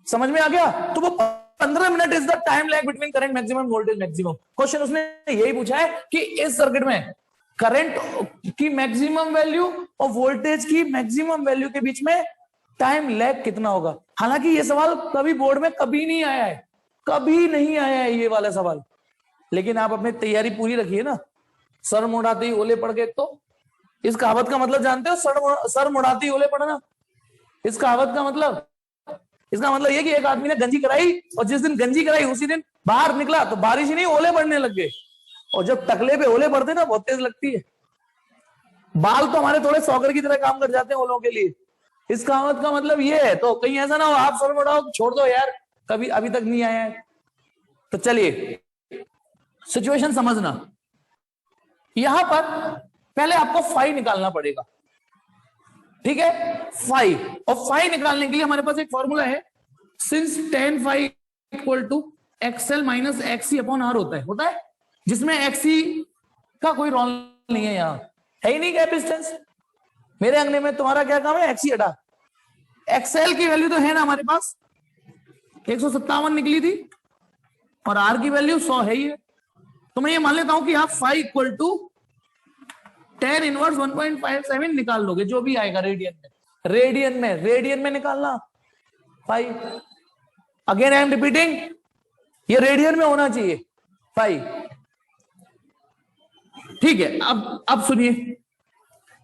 समझ में आ गया? तो वो 15 minute is the time lag between current maximum voltage maximum. Question उसने यही पूछा है कि इस सर्किट में करंट की मैक्सिमम वैल्यू और वोल्टेज की मैक्सिमम वैल्यू के बीच में टाइम लैग कितना होगा। हालांकि ये सवाल कभी बोर्ड में कभी नहीं आया है, कभी नहीं आया है ये वाला सवाल, लेकिन आप अपनी तैयारी पूरी रखिए ना। सर मुड़ाते ही ओले पड़ गए, तो इस कहावत का मतलब जानते हो? सर मुड़ाते ही ओले पड़ना, इस कहावत का मतलब, इसका मतलब ये कि एक आदमी ने गंजी कराई और जिस दिन गंजी कराई उसी दिन बाहर निकला तो बारिश ही नहीं, ओले पड़ने लग गए। और जब टकले पे ओले पड़ते ना बहुत तेज लगती है। बाल तो हमारे थोड़े सॉकर की तरह काम कर जाते हैं ओलों के लिए। इस कहावत का मतलब ये है, तो कहीं ऐसा ना हो आप सर मुड़ाओ छोड़ दो यार, कभी अभी तक नहीं आया है। तो चलिए सिचुएशन समझना। यहां पर पहले आपको फाई निकालना पड़ेगा, ठीक है? फाई, और फाई निकालने के लिए हमारे पास एक फॉर्मूला है, since tan phi equal to XL minus XC upon R होता है, जिसमें एक्सी का कोई रोल नहीं है, यहां है ही नहीं कैपेसिटेंस। मेरे अंगने में तुम्हारा क्या काम है? एक्सी हटा। एक्सएल की वैल्यू तो है ना हमारे पास, 157 निकली थी, और आर की वैल्यू 100 है ही है। तो मैं ये मान लेता हूं कि आप phi equal to tan inverse 1.57 निकाल लोगे, जो भी आएगा रेडियन में निकालना phi. Again I am repeating, ये रेडियन में होना चाहिए फाई, ठीक है? अब सुनिए,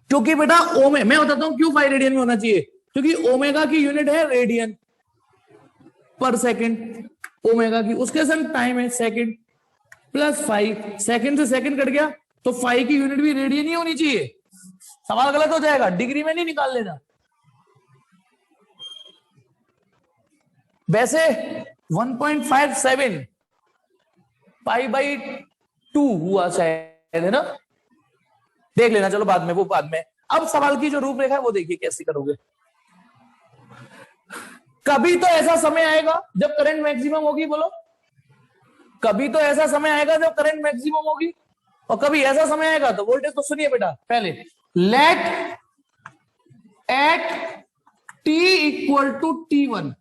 क्योंकि बेटा मैं बताता हूं क्यों फाई रेडियन में होना चाहिए, क्योंकि ओमेगा की यूनिट है रेडियन पर सेकंड, ओमेगा की, उसके संग टाइम है सेकंड, प्लस फाइव, सेकंड से सेकंड कट गया तो फाइव की यूनिट भी रेडियन ही होनी चाहिए। सवाल गलत हो जाएगा, डिग्री में नहीं निकाल लेना। वैसे 1.57 पाई बाई 2 हुआ शायद, है ना? देख लेना, चलो बाद में, वो बाद में। अब सवाल की जो रूपरेखा है वो देखिए कैसे करोगे। कभी तो ऐसा समय आएगा जब करंट मैक्सिमम होगी, बोलो कभी तो ऐसा समय आएगा जब करंट मैक्सिमम होगी, और कभी ऐसा समय आएगा तो वोल्टेज, तो सुनिए बेटा पहले, let at T equal to T1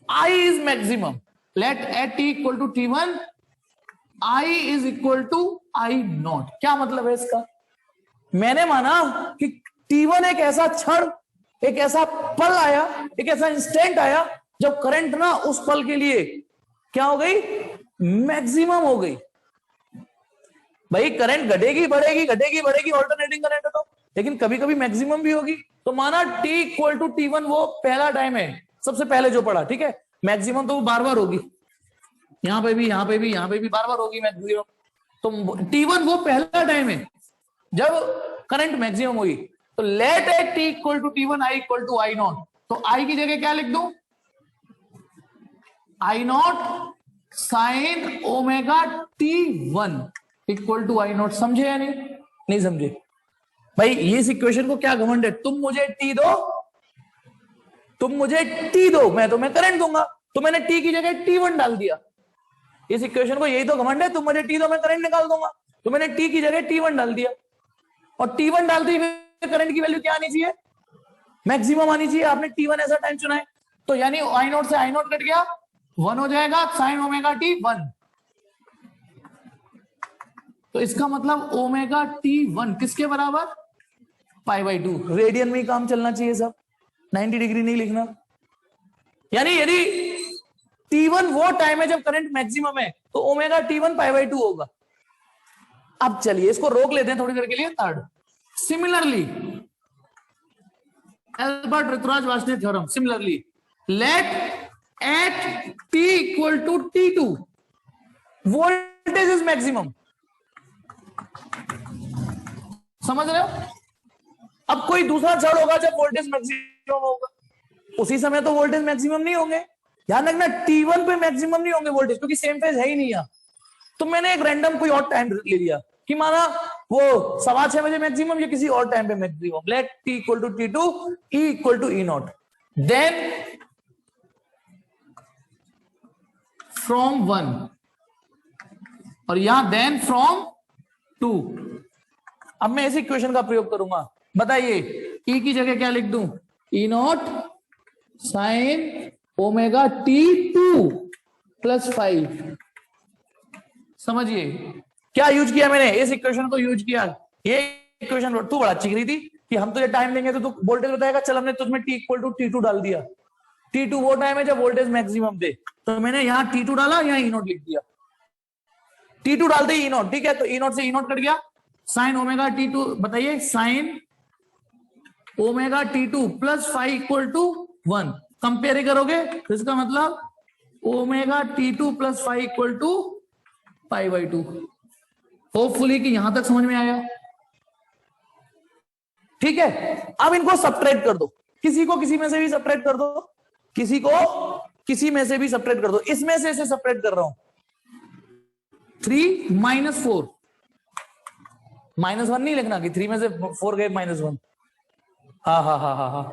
I is maximum, let at T equal to T1 I is equal to I nought. क्या मतलब है इसका? मैंने माना कि T1 एक ऐसा क्षण, एक ऐसा पल आया, एक ऐसा इंस्टेंट आया जब करंट ना उस पल के लिए क्या हो गई? मैक्सिमम हो गई। भाई करंट घटेगी बढ़ेगी ऑल्टरनेटिंग करंट है तो, लेकिन कभी कभी मैक्सिमम भी होगी। तो माना t इक्वल टू T1 वो पहला टाइम है, सबसे पहले जो पड़ा, ठीक है? मैक्सिमम तो वो बार बार होगी, यहां पे भी बार बार होगी मैक्सिमम। तो T1 वो पहला टाइम है जब करंट मैक्सिमम हुई। तो let at t equal to T1 I equal to I nought, तो I की जगह क्या लिख दूं? I nought sine omega T1 equal to I nought. समझे या नहीं समझे? भाई ये इक्वेशन को क्या घमंड है, तुम मुझे टी दो, मैं तुम्हें करंट दूंगा, तो मैंने टी की जगह T1 डाल दिया। इस इक्वेशन को यही तो घमंड है, तुम मुझे टी दो मैं करंट निकाल दूंगा, तो मैंने टी की जगह T1 डाल दिया। और T1 डालते ही करंट की वैल्यू क्या आनी चाहिए? मैक्सिमम आनी चाहिए। आपने T1 ऐसा टाइम चुना है, तो यानी I नॉट से I नॉट कट गया, 1 हो जाएगा साइन ओमेगा T1। तो इसका मतलब ओमेगा T1 किसके बराबर? पाई बाई 2। रेडियन में ही काम चलना चाहिए सब, 90 डिग्री नहीं लिखना। यानी यदि T1 वो टाइम है जब करंट मैक्सिमम है, तो ओमेगा T1 पाई बाई 2 होगा। अब चलिए इसको रोक लेते हैं थोड़ी देर के लिए। Third, similarly Albert Rituraj Varshney theorem, similarly let at t equal to T2 voltage is maximum. समझ रहे हो? अब कोई दूसरा क्षण होगा जब वोल्टेज मैक्सिमम होगा, उसी समय तो वोल्टेज मैक्सिमम नहीं होंगे। ध्यान रखना T1 पे मैक्सिमम नहीं होंगे वोल्टेज, क्योंकि सेम फेज है ही नहीं। तो मैंने एक रैंडम कोई और टाइम ले लिया कि माना वो 6:15 बजे मैक्सिमम या किसी और टाइम पे maximum. Let t equal to T2 E equal to E nought, then from 1 और यहां देन फ्रॉम 2। अब मैं इस इक्वेशन का प्रयोग करूंगा। बताइए E की जगह क्या लिख दूं? E not sine omega T2 plus 5। समझिए क्या यूज किया मैंने? इस इक्वेशन को यूज किया। ये इक्वेशन तू बड़ा चिक रही थी कि हम तुझे टाइम देंगे तो तू वोल्टेज बताएगा, चल हमने तुझमें t इक्वल टू T2 डाल दिया। T2 वो टाइम है जब वोल्टेज मैक्सिमम थे, तो मैंने यहाँ T2 डाला, यहाँ E0 लिख दिया। T2 डालते ही E0, ठीक है, तो E0 से E0 कट गया, साइन ओमेगा T2, बताइए sine omega T2 plus five equal to 1, compare करोगे तो इसका मतलब omega T2 plus five equal to pi by 2। Hopefully कि यहां तक समझ में आया, ठीक है। अब इनको सब्ट्रैक्ट कर दो, किसी को किसी में से भी सब्ट्रैक्ट कर दो, किसी को किसी में से भी सब्ट्रैक्ट कर दो। इसमें से इसे सब्ट्रैक्ट कर रहा हूं, 3 माइनस 4, -1 नहीं लिखना कि 3 में से 4 गए -1। हाँ हाँ हाँ हाँ हाँ,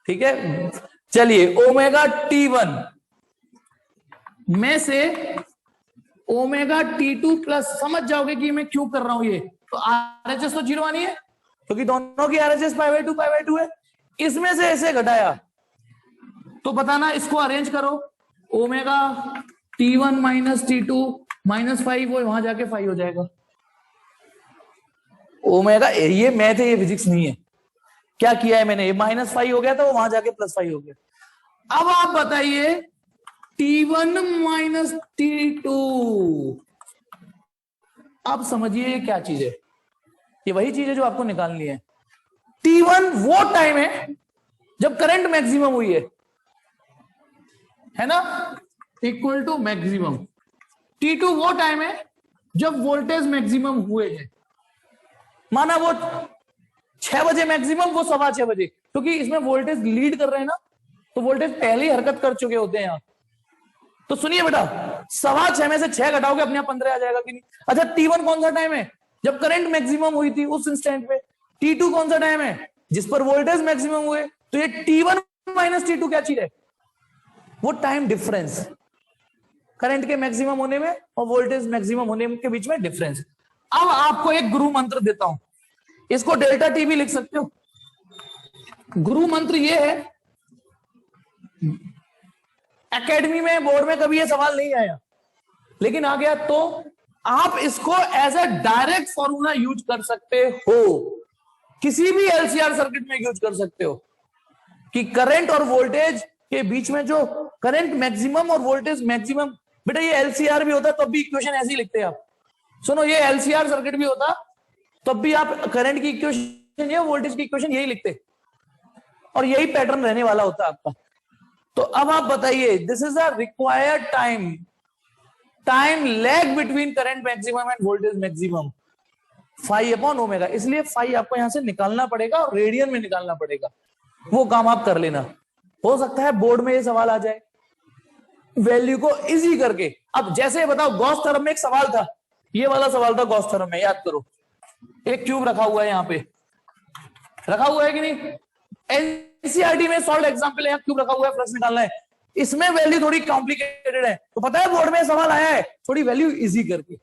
ठीक है। चलिए ओमेगा T1 में से ओमेगा T2 प्लस, समझ जाओगे कि मैं क्यों कर रहा हूं ये, तो RHS तो 0 आनी है क्योंकि दोनों की RHS पाई बाई 2 है। इसमें से ऐसे घटाया तो बताना, इसको अरेंज करो, omega T1 minus T2 minus 5, वो वहां जाके 5 हो जाएगा। ओमेगा, ये मैथ है, ये फिजिक्स नहीं है। क्या किया है मैंने, ये -5 हो गया था, वो वहां जाके +5 हो गया। अब आप बताइए T1 माइनस T2, अब समझिए ये क्या चीज है, ये वही चीज है जो आपको निकालनी है। T1 वो टाइम है जब करंट मैक्सिमम हुई है ना, इक्वल टू मैक्सिमम। T2 वो टाइम है जब वोल्टेज मैक्सिमम हुए हैं, माना वो 6 बजे मैक्सिमम, वो 6:15 बजे, क्योंकि इसमें वोल्टेज लीड कर रहे हैं ना, तो वोल्टेज पहले ही हरकत कर चुके होते हैं यहां। तो सुनिए बेटा, 6:15 में से 6 घटाओगे अपने आप 15 आ जाएगा कि नहीं। अच्छा, T1 कौन सा टाइम है, जब करंट मैक्सिमम हुई थी उस इंस्टेंट पे। T2 कौन सा टाइम है, जिस पर वोल्टेज मैक्सिमम हुए। तो ये T1 माइनस T2 क्या चीज है, वो टाइम डिफरेंस, करंट के मैक्सिमम होने में और वोल्टेज मैक्सिमम होने के बीच में डिफरेंस। अब आपको एक गुरु मंत्र देता हूं, इसको डेल्टा टी भी लिख सकते हो। गुरु मंत्र ये है, एकेडमी में बोर्ड में कभी ये सवाल नहीं आया, लेकिन आ गया तो आप इसको as a direct formula use कर सकते हो, किसी भी एलसीआर सर्किट में यूज कर सकते हो कि करंट और वोल्टेज के बीच में जो करंट मैक्सिमम और वोल्टेज मैक्सिमम, बेटा ये एलसीआर भी होता तब भी इक्वेशन ऐसे ही लिखते हैं आप। सुनो, ये एलसीआर सर्किट भी होता तब भी आप करंट की इक्वेशन या वोल्टेज की इक्वेशन यही लिखते, और यही पैटर्न रहने वाला होता आपका। तो अब आप बताइए, this is a required time lag between current maximum and voltage maximum, phi upon omega. इसलिए फाई आपको यहां से निकालना पड़ेगा और रेडियन में निकालना पड़ेगा, वो काम आप कर लेना। हो सकता है बोर्ड में ये सवाल आ जाए वैल्यू को इजी करके। अब जैसे बताओ, गॉस थ्योरम में एक सवाल था, ये वाला सवाल था गॉस थ्योरम में, याद करो। एक क्यूब रखा हुआ है, यहां पे रखा हुआ है कि नहीं, एनसीईआरटी में सॉल्व एग्जांपल है, क्यूब रखा हुआ है, फ्लक्स निकालना है। इसमें वैल्यू थोड़ी कॉम्प्लिकेटेड है, तो पता है बोर्ड में सवाल आया है थोड़ी वैल्यू इजी करके।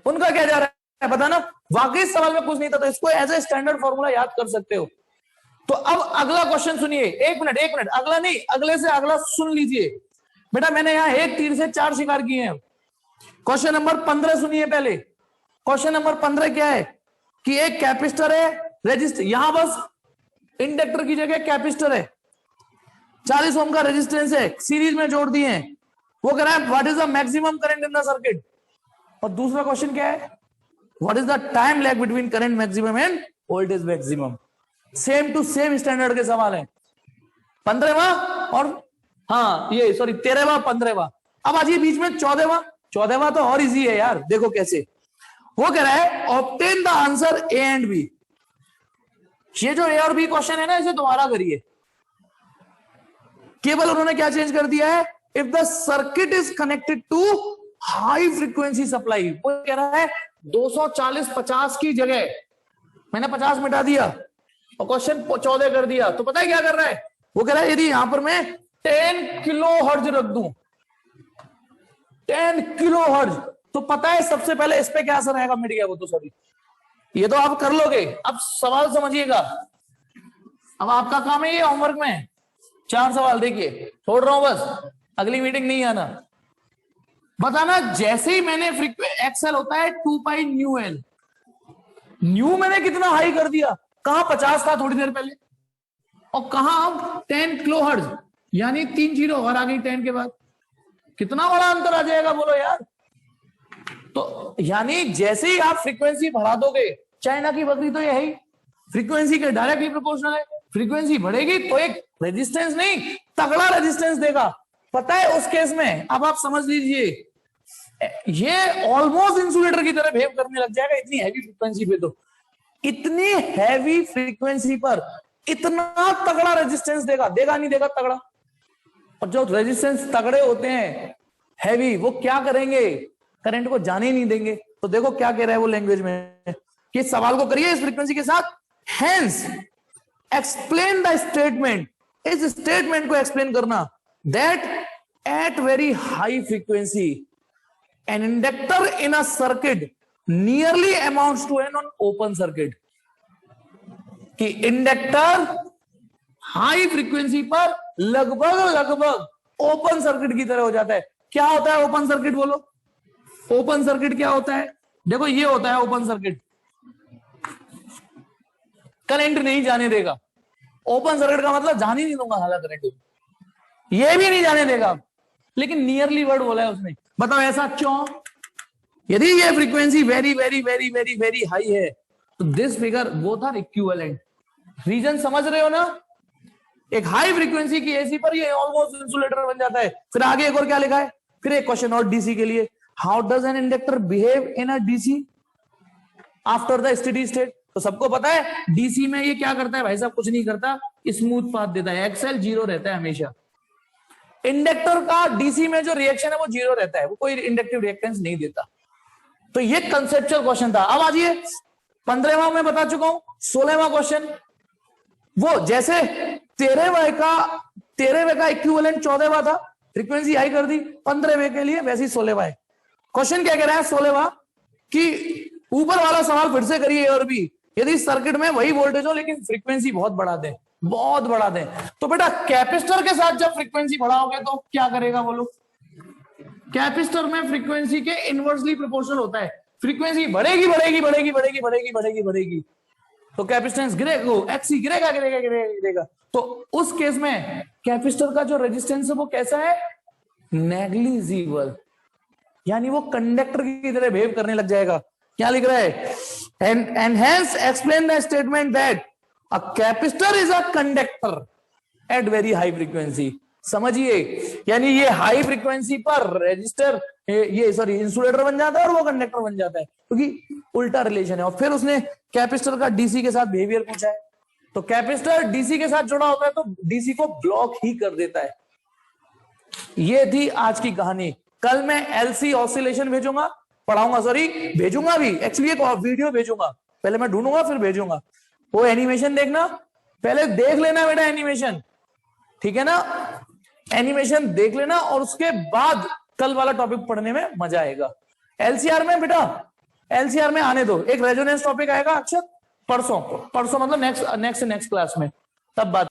उनका क्या जा रहा है पता ना, वाकई सवाल में कुछ नहीं था, तो इसको एज ए स्टैंडर्ड फॉर्मूला याद कर सकते हो। तो अब अगला क्वेश्चन सुनिए, एक मिनट, अगला नहीं, अगले से अगला सुन लीजिए बेटा। मैंने यहां एक तीर से 4 शिकार किए हैं। क्वेश्चन नंबर 15 सुनिए पहले। क्वेश्चन नंबर 15 क्या है कि एक कैपेसिटर है, रेजिस्टर, यहां बस इंडक्टर की जगह कैपेसिटर है, 40 ओम का रेजिस्टेंस है, सीरीज में जोड़ दिए हैं। वो कह रहा है what is the maximum current in the circuit. और दूसरा क्वेश्चन क्या है, what is the time lag between current maximum and voltage maximum. Same to same standard के सवाल है, 15वां और हाँ ये सॉरी 13वां 15वां। अब आज ये बीच में 14वां तो और इजी है यार, देखो कैसे। वो कह रहा है obtain the answer A and B. ये जो ए और बी क्वेश्चन है ना, इसे दोबारा करिए, केवल उन्होंने क्या चेंज कर दिया है, if the circuit is connected to high frequency supply. वो कह रहा है 240-50 की जगह मैंने 50 मिटा दिया और क्वेश्चन 14 कर दिया। तो पता है क्या कर रहा है, वो कह रहा है यदि यहां पर मैं 10 किलो हर्ज रख दूं, 10 किलो हर्ज, तो पता है सबसे पहले इस पे क्या असर आएगा, मिट गया वो तो सॉरी, ये तो आप कर लोगे। अब सवाल समझिएगा, अब आपका काम है ये होमवर्क में 4 सवाल, देखिए छोड़ रहा हूं बस, अगली मीटिंग नहीं आना। बताना, जैसे ही मैंने एक्सएल होता है 2 पाई न्यू एल, न्यू मैंने कितना हाई कर दिया, कहां 50 था थोड़ी देर पहले और कहां अब 10 किलो हर्ज। यानी 3 जीरो और आ गई 10 के बाद, कितना बड़ा अंतर आ जाएगा बोलो यार। तो यानी जैसे ही आप फ्रीक्वेंसी बढ़ा दोगे, चाइना की बकरी तो यही फ्रीक्वेंसी के डायरेक्टली प्रोपोर्शनल है, फ्रीक्वेंसी बढ़ेगी तो एक रेजिस्टेंस नहीं तगड़ा रेजिस्टेंस देगा। पता है उस केस में, अब आप समझ लीजिए, ये ऑलमोस्ट इंसुलेटर की तरह बिहेव करने लग जाएगा इतनी हैवी फ्रीक्वेंसी पे। तो इतनी हैवी फ्रीक्वेंसी पर इतना तगड़ा रेजिस्टेंस देगा, देगा नहीं देगा तगड़ा। और जो रेजिस्टेंस तगड़े होते हैं हैवी, वो क्या करेंगे, करंट को जाने ही नहीं देंगे। तो देखो क्या कह रहा है वो लैंग्वेज में, कि इस सवाल को करिए इस फ्रीक्वेंसी के साथ। हेंस एक्सप्लेन द स्टेटमेंट, इस स्टेटमेंट को एक्सप्लेन करना, that at very high frequency an inductor in a circuit nearly amounts to an on open circuit. कि इंडक्टर हाई फ्रीक्वेंसी पर लगभग ओपन सर्किट की तरह हो जाता है। क्या होता है ओपन सर्किट बोलो, ओपन सर्किट क्या होता है? देखो ये होता है ओपन सर्किट, करंट नहीं जाने देगा। ओपन सर्किट का मतलब जाने नहीं दूंगा साला करंट, ये भी नहीं जाने देगा। लेकिन नियरली वर्ड बोला है उसने, बताओ ऐसा क्यों? यदि ये frequency very very very very very high है तो this figure both are equivalent. Reason समझ रहे हो ना? एक हाई फ्रीक्वेंसी की एसी पर ये ऑलमोस्ट इंसुलेटर बन जाता है। फिर आगे एक और क्या लिखा है, फिर एक क्वेश्चन और डीसी के लिए, how does an inductor behave in a DC after the steady state. तो सबको पता है डीसी में ये क्या करता है भाई साहब, कुछ नहीं करता, स्मूथ पाथ देता है, एक्सेल जीरो रहता है हमेशा। इंडक्टर का डीसी में जो रिएक्शन है वो जीरो रहता है, वो कोई इंडक्टिव रिएक्टेंस नहीं देता। तो ये कंसेप्चुअल क्वेश्चन था। अब आजिए 15वां में बता चुका हूं, 16वां क्वेश्चन, वो जैसे 13वें का इक्विवेलेंट 14वां था, फ्रीक्वेंसी हाई कर दी 15वें के लिए, वैसे ही 16वां है। क्वेश्चन क्या कह रहा है 16वां, कि ऊपर वाला सवाल फिर से करिए, और भी यदि सर्किट में वही वोल्टेज हो लेकिन फ्रीक्वेंसी बहुत बढ़ा दें, बहुत बढ़ा दें, तो बेटा कैपेसिटर के साथ जब फ्रीक्वेंसी बढ़ाओगे तो क्या करेगा बोलो? कैपेसिटर में फ्रीक्वेंसी के इनवर्सली प्रोपोर्शनल होता है, फ्रीक्वेंसी बढ़ेगी बढ़ेगी बढ़ेगी बढ़ेगी बढ़ेगी बढ़ेगी बढ़ेगी, तो कैपेसिटेंस गिरेगा, एक्सी गिरेगा गिरेगा गिरेगा गिरेगा। तो उस केस में कैपेसिटर का जो रेजिस्टेंस है वो कैसा है? नेग्लिजिबल, यानी वो कंडक्टर की तरह बिहेव करने लग जाएगा। क्या लिख रहा है? And hence explain the statement that a capacitor is a conductor at very high frequency. समझिए, यानी ये हाई फ्रीक्वेंसी पर रेजिस्टर, ये सॉरी इंसुलेटर बन जाता है और वो कंडक्टर बन जाता है, क्योंकि उल्टा रिलेशन है। और फिर उसने कैपेसिटर का डीसी के साथ बिहेवियर पूछा है, तो कैपेसिटर डीसी के साथ जुड़ा होता है तो डीसी को ब्लॉक ही कर देता है। ये थी आज की कहानी। कल मैं एलसी ऑसिलेशन भेजूंगा, पढ़ाऊंगा, सॉरी भेजूंगा भी, एक्चुअली एक वीडियो भेजूंगा, पहले मैं ढूंढूंगा फिर भेजूंगा। वो एनिमेशन देखना, पहले देख लेना बेटा एनिमेशन, ठीक है ना? एनिमेशन देख लेना और उसके बाद कल वाला टॉपिक पढ़ने में मजा आएगा। एलसीआर में बेटा, एलसीआर में आने दो, एक रेजोनेंस टॉपिक आएगा अक्षर परसों मतलब नेक्स्ट क्लास में, तब बात